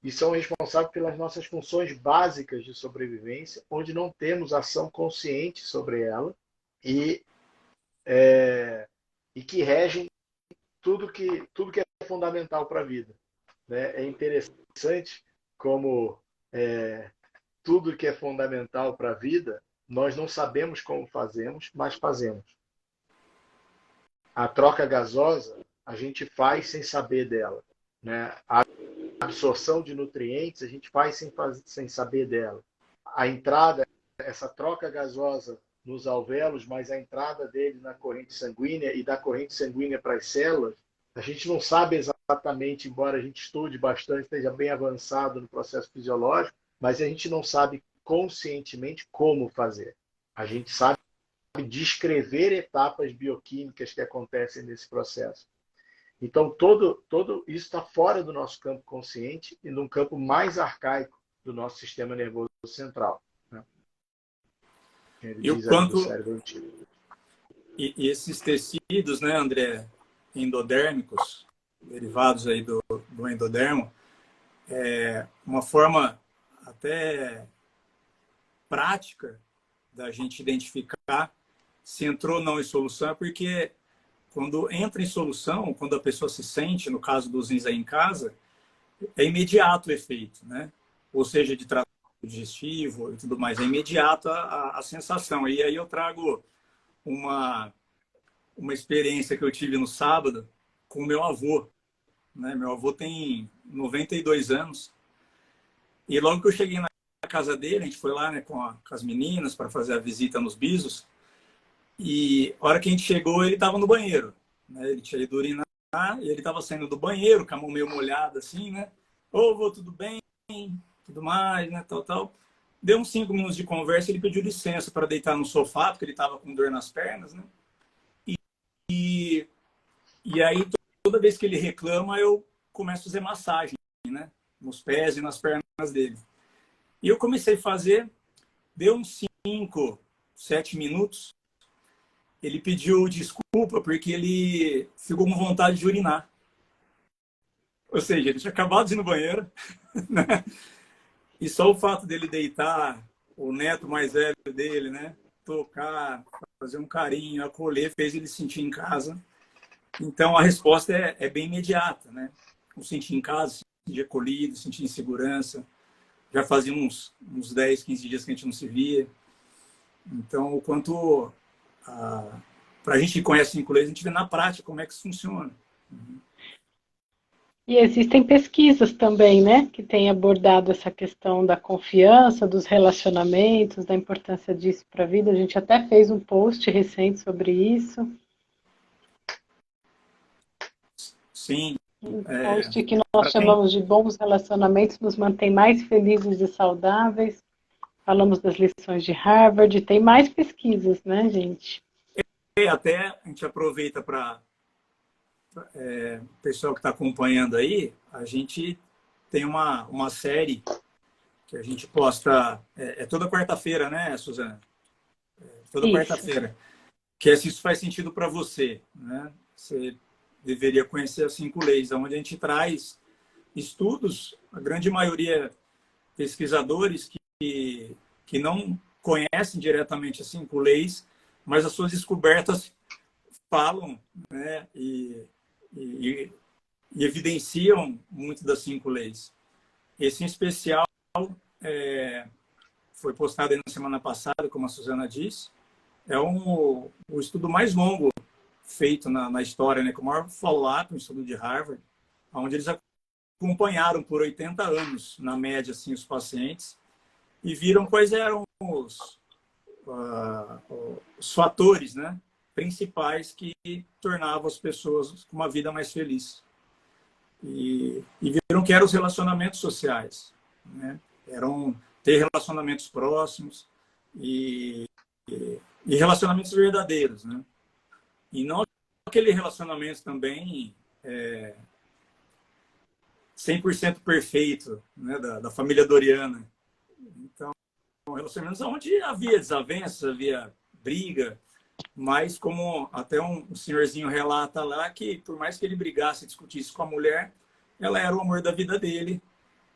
e são responsáveis pelas nossas funções básicas de sobrevivência, onde não temos ação consciente sobre ela e que regem tudo que é fundamental para a vida, né? É interessante como tudo que é fundamental para a vida, nós não sabemos como fazemos, mas fazemos. A troca gasosa, a gente faz sem saber dela, né? A absorção de nutrientes, a gente faz sem saber dela. A entrada, essa troca gasosa nos alvéolos, mas a entrada dele na corrente sanguínea e da corrente sanguínea para as células, a gente não sabe exatamente, embora a gente estude bastante, esteja bem avançado no processo fisiológico, mas a gente não sabe conscientemente como fazer. A gente sabe descrever etapas bioquímicas que acontecem nesse processo. Então, todo isso está fora do nosso campo consciente e num campo mais arcaico do nosso sistema nervoso central, né? Ele E o diz quanto... do cérebro antigo. E esses tecidos, né, André, endodérmicos, derivados aí do endodermo, uma forma até prática da gente identificar se entrou ou não em solução, porque quando entra em solução, quando a pessoa se sente, no caso dos rins aí em casa, é imediato o efeito, né? Ou seja, de trato digestivo e tudo mais, é imediato a sensação. E aí eu trago uma experiência que eu tive no sábado com o meu avô, né? Meu avô tem 92 anos e logo que eu cheguei na casa dele, a gente foi lá, né, com as meninas para fazer a visita nos bisos e a hora que a gente chegou ele estava no banheiro, né? Ele tinha ido urinar e ele estava saindo do banheiro com a mão meio molhada assim, né? Ô, vô, tudo bem? Tudo mais, né? Tal. Deu uns 5 minutos de conversa, ele pediu licença para deitar no sofá, porque ele estava com dor nas pernas, né? E aí, toda vez que ele reclama, eu começo a fazer massagem, né? Nos pés e nas pernas dele. E eu comecei a fazer, deu uns 5, 7 minutos, ele pediu desculpa porque ele ficou com vontade de urinar. Ou seja, ele tinha acabado de ir no banheiro, né? E só o fato dele deitar, o neto mais velho dele, né? Tocar, fazer um carinho, acolher, fez ele sentir em casa. Então, a resposta é bem imediata, né? O sentir em casa, se sentir acolhido, sentir em segurança. Já fazia uns 10, 15 dias que a gente não se via. Então, o quanto... para a gente que conhece inglês, a gente vê na prática como é que isso funciona. E existem pesquisas também, né, que têm abordado essa questão da confiança, dos relacionamentos, da importância disso para a vida. A gente até fez um post recente sobre isso. Sim. Um post que nós chamamos de bons relacionamentos nos mantém mais felizes e saudáveis. Falamos das lições de Harvard. Tem mais pesquisas, né, gente? E até a gente aproveita para pessoal que está acompanhando aí, a gente tem uma série que a gente posta, toda quarta-feira, né, Suzana? Toda quarta-feira. Que se isso faz sentido para você, né? Você deveria conhecer as 5 leis, onde a gente traz estudos, a grande maioria pesquisadores que não conhecem diretamente as 5 leis, mas as suas descobertas falam, né? E e evidenciam muito das 5 leis. Esse em especial foi postado aí na semana passada, como a Suzana disse, é o estudo mais longo feito na história, né, com o maior follow-up, um estudo de Harvard, onde eles acompanharam por 80 anos, na média, assim, os pacientes, e viram quais eram os fatores, né, principais que tornavam as pessoas com uma vida mais feliz. E viram que eram os relacionamentos sociais, né? Eram ter relacionamentos próximos e relacionamentos verdadeiros, né? E não aquele relacionamento também 100% perfeito, né? Da família Doriana. Então, relacionamentos onde havia desavenças, havia briga, mas como até um senhorzinho relata lá, que por mais que ele brigasse e discutisse com a mulher, ela era o amor da vida dele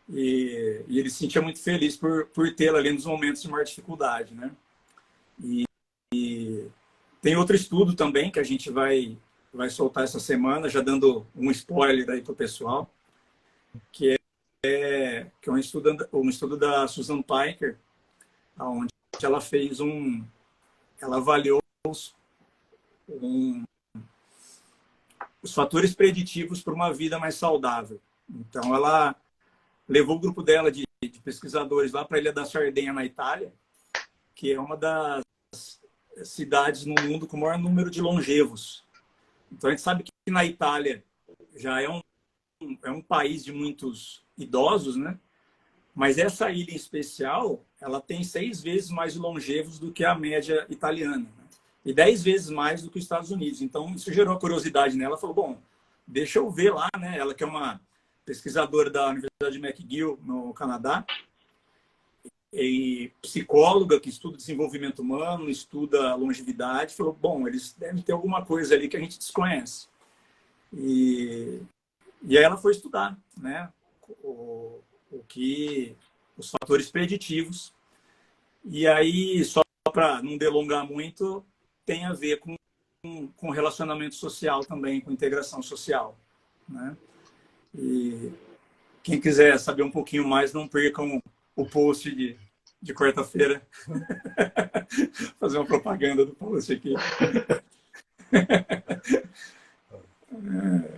e ele se sentia muito feliz por tê-la ali nos momentos de maior dificuldade, né? E tem outro estudo também que a gente vai soltar essa semana, já dando um spoiler aí para o pessoal, que é um estudo da Susan Piker, onde ela fez ela avaliou os fatores preditivos para uma vida mais saudável. Então, ela levou o grupo dela de pesquisadores lá para a Ilha da Sardenha, na Itália, que é uma das cidades no mundo com o maior número de longevos. Então, a gente sabe que na Itália já é um país de muitos idosos, né? Mas essa ilha em especial, ela tem 6 vezes mais longevos do que a média italiana, né? E 10 vezes mais do que os Estados Unidos. Então, isso gerou curiosidade nela. Ela falou, bom, deixa eu ver lá, né? Ela que é uma pesquisadora da Universidade de McGill, no Canadá, e psicóloga que estuda desenvolvimento humano, estuda longevidade, falou, bom, eles devem ter alguma coisa ali que a gente desconhece. E aí ela foi estudar, né? Os fatores preditivos. E aí, só para não delongar muito, tem a ver com relacionamento social também, com integração social, né? E quem quiser saber um pouquinho mais, não percam o post de quarta-feira. Fazer uma propaganda do post aqui.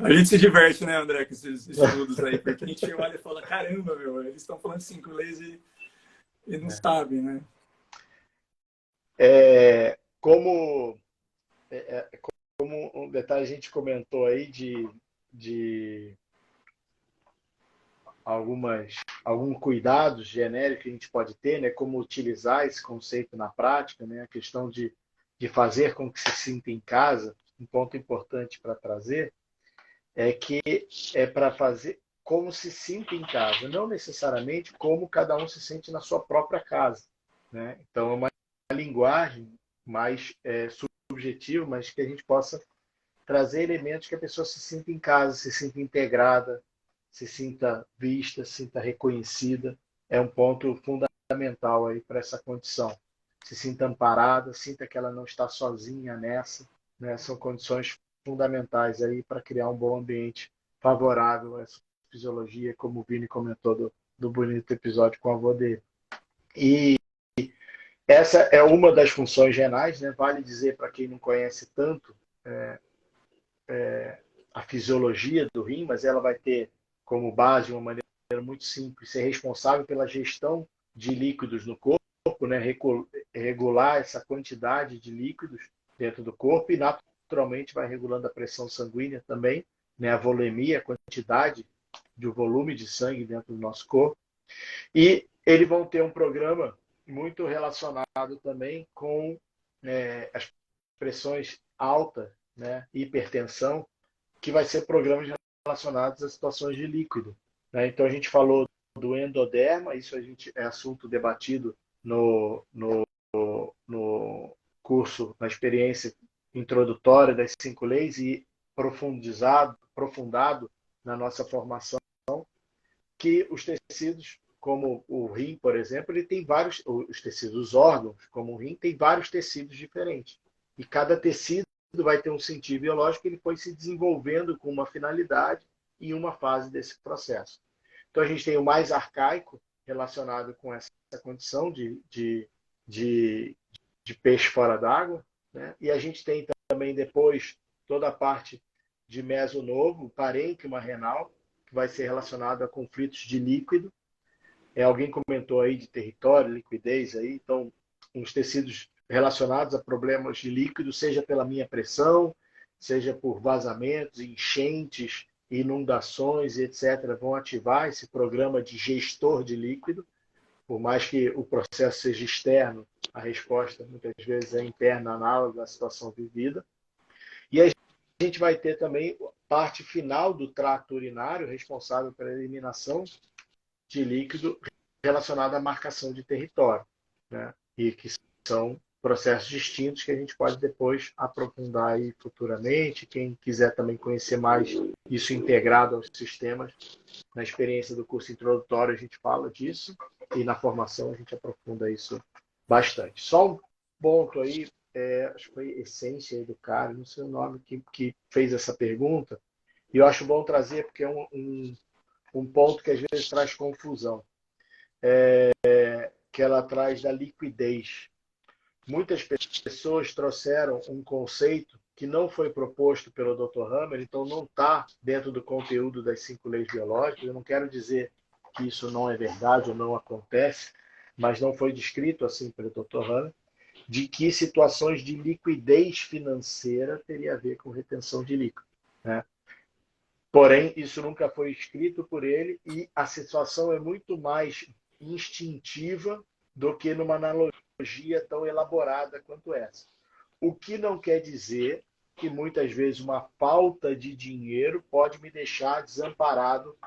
A gente se diverte, né, André, com esses estudos aí, porque a gente olha e fala, caramba, meu, eles estão falando de 5 leis e não sabem, né? Como um detalhe a gente comentou aí de alguns cuidados genéricos que a gente pode ter, né? Como utilizar esse conceito na prática, né? A questão de fazer com que se sinta em casa. Um ponto importante para trazer é que é para fazer como se sinta em casa, não necessariamente como cada um se sente na sua própria casa, né? Então, é uma linguagem mais subjetiva, mas que a gente possa trazer elementos que a pessoa se sinta em casa, se sinta integrada, se sinta vista, se sinta reconhecida. É um ponto fundamental aí para essa condição. Se sinta amparada, sinta que ela não está sozinha nessa, né? São condições fundamentais aí para criar um bom ambiente favorável a essa fisiologia, como o Vini comentou do bonito episódio com a avó dele. E essa é uma das funções renais, né? Vale dizer para quem não conhece tanto a fisiologia do rim, mas ela vai ter como base, de uma maneira muito simples, ser responsável pela gestão de líquidos no corpo, né? Regular essa quantidade de líquidos dentro do corpo e, naturalmente, vai regulando a pressão sanguínea também, né? A volemia, a quantidade de volume de sangue dentro do nosso corpo. E eles vão ter um programa muito relacionado também com as pressões altas, né? Hipertensão, que vai ser programas relacionados a situações de líquido, né? Então, a gente falou do endoderma, isso é assunto debatido no curso, na experiência introdutória das 5 leis e aprofundado na nossa formação, que os tecidos, como o rim, por exemplo, ele tem vários, os tecidos, os órgãos, como o rim, tem vários tecidos diferentes. E cada tecido vai ter um sentido biológico, ele foi se desenvolvendo com uma finalidade em uma fase desse processo. Então, a gente tem o mais arcaico relacionado com essa condição de peixe fora d'água, né? E a gente tem também depois toda a parte de mesonovo, parênquima renal, que vai ser relacionado a conflitos de líquido. Alguém comentou aí de território, liquidez, aí, então, uns tecidos relacionados a problemas de líquido, seja pela minha pressão, seja por vazamentos, enchentes, inundações, etc., vão ativar esse programa de gestor de líquido. Por mais que o processo seja externo, a resposta muitas vezes é interna, análoga à situação vivida. E a gente vai ter também a parte final do trato urinário, responsável pela eliminação de líquido relacionado à marcação de território, né? E que são processos distintos que a gente pode depois aprofundar aí futuramente. Quem quiser também conhecer mais isso integrado aos sistemas, na experiência do curso introdutório a gente fala disso, e na formação a gente aprofunda isso bastante. Só um ponto aí, acho que foi Essência Educar, não sei o nome, que fez essa pergunta, e eu acho bom trazer porque é um ponto que às vezes traz confusão, que ela traz da liquidez. Muitas pessoas trouxeram um conceito que não foi proposto pelo Dr. Hammer, então não está dentro do conteúdo das 5 leis biológicas. Eu não quero dizer que isso não é verdade ou não acontece, mas não foi descrito assim pelo Dr. Hammer, de que situações de liquidez financeira teria a ver com retenção de líquido, né? Porém, isso nunca foi escrito por ele, e a situação é muito mais instintiva do que numa analogia tão elaborada quanto essa. O que não quer dizer que muitas vezes uma falta de dinheiro pode me deixar desamparado,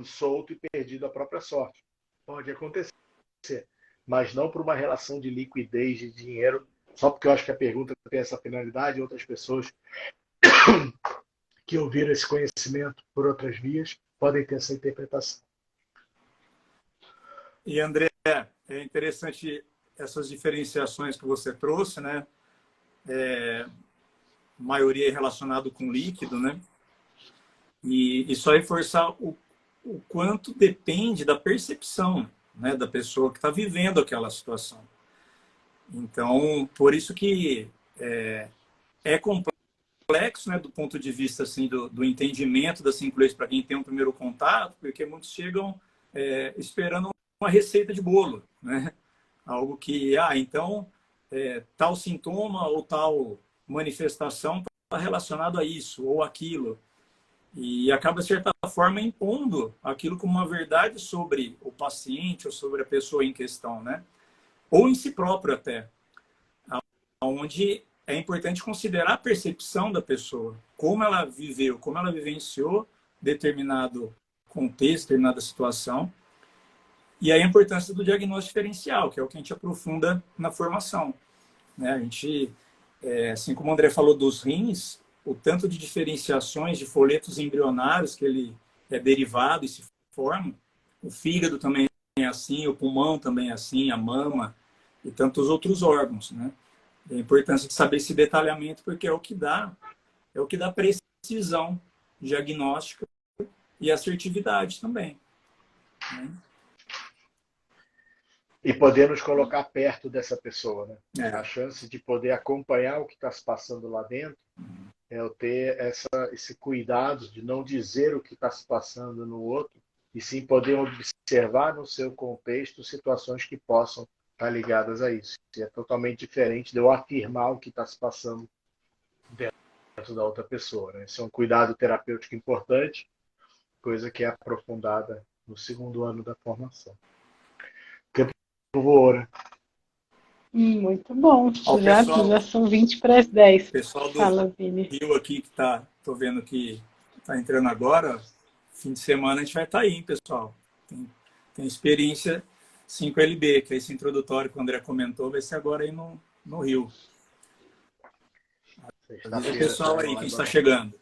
solto e perdido à própria sorte. Pode acontecer, mas não por uma relação de liquidez de dinheiro, só porque eu acho que a pergunta tem essa finalidade, e outras pessoas que ouviram esse conhecimento por outras vias podem ter essa interpretação. E, André, é interessante essas diferenciações que você trouxe, né? Maioria relacionado com líquido, né? E só reforçar o quanto depende da percepção, né, da pessoa que está vivendo aquela situação. Então, por isso que é complexo, né, do ponto de vista assim, do entendimento das 5 leis para quem tem um primeiro contato, porque muitos chegam esperando uma receita de bolo, né? Algo que, então, tal sintoma ou tal manifestação está relacionado a isso ou aquilo. E acaba, de certa forma, impondo aquilo como uma verdade sobre o paciente ou sobre a pessoa em questão, né? Ou em si próprio até. Onde é importante considerar a percepção da pessoa, como ela viveu, como ela vivenciou determinado contexto, determinada situação. E aí a importância do diagnóstico diferencial, que é o que a gente aprofunda na formação, né? A gente, assim como o André falou dos rins, o tanto de diferenciações de folhetos embrionários que ele é derivado e se forma, o fígado também é assim, o pulmão também é assim, a mama e tantos outros órgãos, né? A importância de saber esse detalhamento, porque é o que dá precisão diagnóstica e assertividade também, né? E poder nos colocar perto dessa pessoa, né? É. A chance de poder acompanhar o que está se passando lá dentro é eu ter esse cuidado de não dizer o que está se passando no outro, e sim poder observar no seu contexto situações que possam estar ligadas a isso. E é totalmente diferente de eu afirmar o que está se passando dentro da outra pessoa, né? Esse é um cuidado terapêutico importante, coisa que é aprofundada no 2º ano da formação. Voou, né? Muito bom. Ao Já são 20 para as 10. O pessoal do Fala, Vini. Rio aqui que tô vendo que está entrando agora, fim de semana a gente vai estar aí, hein, pessoal. Tem experiência 5LB, que é esse introdutório que o André comentou, vai ser agora aí no Rio. Avisa o pessoal aí, quem está chegando.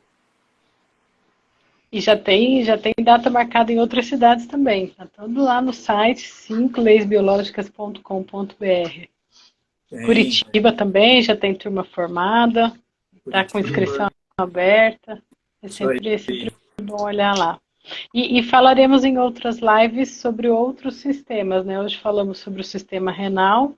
E já tem data marcada em outras cidades também. Está tudo lá no site 5leisbiológicas.com.br. Curitiba também já tem turma formada, está com inscrição aberta. É sempre esse bom olhar lá. E falaremos em outras lives sobre outros sistemas, né? Hoje falamos sobre o sistema renal,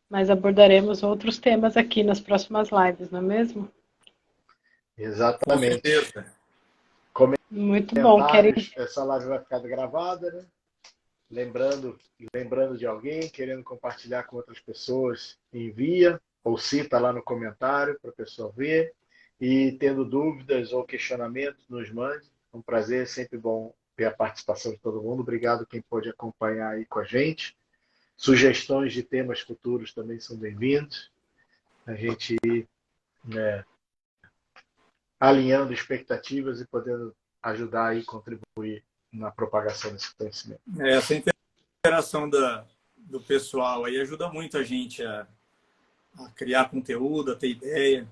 mas abordaremos outros temas aqui nas próximas lives, não é mesmo? Com Exatamente. certeza. Muito bom. Comentários, essa live vai ficar gravada, né? Lembrando de alguém, querendo compartilhar com outras pessoas, envia ou cita lá no comentário para a pessoa ver. E tendo dúvidas ou questionamentos, nos mande. É um prazer, sempre bom ver a participação de todo mundo. Obrigado quem pôde acompanhar aí com a gente. Sugestões de temas futuros também são bem-vindos. A gente né, alinhando expectativas e podendo ajudar e contribuir na propagação desse conhecimento. Essa interação do pessoal aí ajuda muito a gente a criar conteúdo, a ter ideia.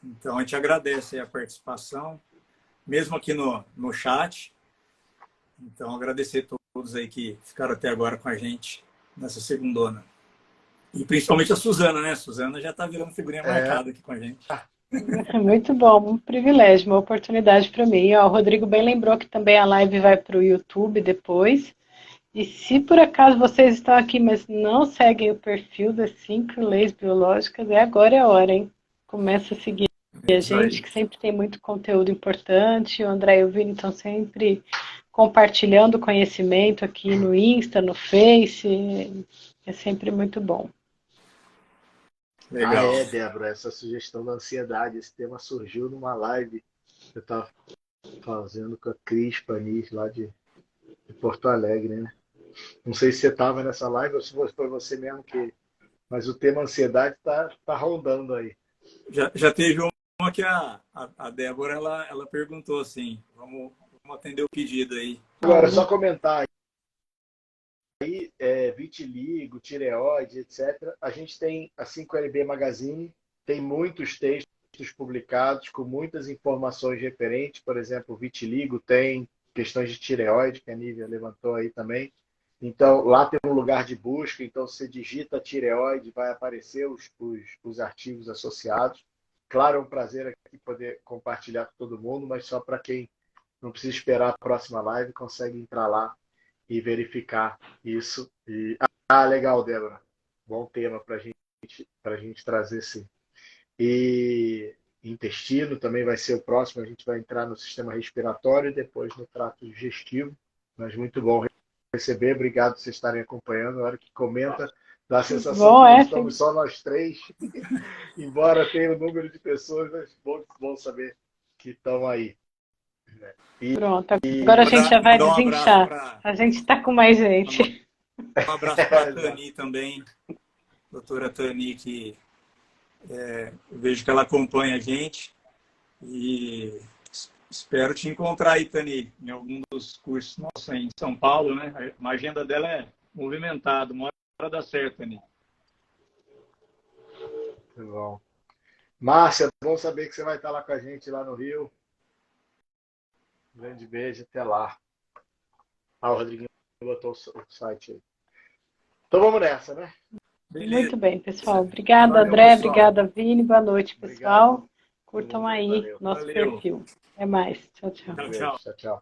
Então, a gente agradece a participação, mesmo aqui no chat. Então, agradecer a todos aí que ficaram até agora com a gente nessa segundona. E principalmente a Suzana, né? A Suzana já está virando figurinha marcada aqui com a gente. Muito bom, um privilégio, uma oportunidade para mim. Ó, o Rodrigo bem lembrou que também a live vai para o YouTube depois. E se por acaso vocês estão aqui, mas não seguem o perfil das 5 leis biológicas, agora é a hora, hein? Começa a seguir a gente, que sempre tem muito conteúdo importante. O André e o Vini estão sempre compartilhando conhecimento aqui no Insta, no Face. É sempre muito bom. Legal. Débora, essa sugestão da ansiedade, esse tema surgiu numa live que eu estava fazendo com a Cris Panis, lá de Porto Alegre, né? Não sei se você estava nessa live ou se foi você mesmo que... Mas o tema ansiedade tá rondando aí. Já teve uma que a Débora ela perguntou assim, vamos atender o pedido aí. Agora, só comentar aí, vitiligo, tireoide, etc. A gente tem a 5LB Magazine, tem muitos textos publicados com muitas informações referentes, por exemplo, vitiligo, tem questões de tireoide, que a Nívia levantou aí também. Então, lá tem um lugar de busca, então você digita tireoide, vai aparecer os artigos associados. Claro, é um prazer aqui poder compartilhar com todo mundo, mas só para quem não precisa esperar a próxima live, consegue entrar lá e verificar isso. Legal, Débora. Bom tema para a gente trazer, sim. E intestino também vai ser o próximo. A gente vai entrar no sistema respiratório e depois no trato digestivo. Mas muito bom receber. Obrigado por vocês estarem acompanhando. Na hora que comenta, dá a sensação que estamos só nós três. Embora tenha um número de pessoas, mas bom saber que estão aí. Pronto, agora a gente já vai desinchar. A gente está com mais gente. Um abraço para a Tani também, doutora Tani, que eu vejo que ela acompanha a gente. E espero te encontrar aí, Tani, em algum dos cursos nossos em São Paulo, né? A agenda dela é movimentada, uma hora dá certo, Tani. Muito bom. Márcia, bom saber que você vai estar lá com a gente lá no Rio. Um grande beijo, até lá. O Rodriguinho botou o site aí. Então vamos nessa, né? Beleza. Muito bem, pessoal. Obrigada, André. Pessoal. Obrigada, Vini. Boa noite, pessoal. Obrigado. Curtam aí nosso perfil. Até mais. Tchau, tchau. Tchau.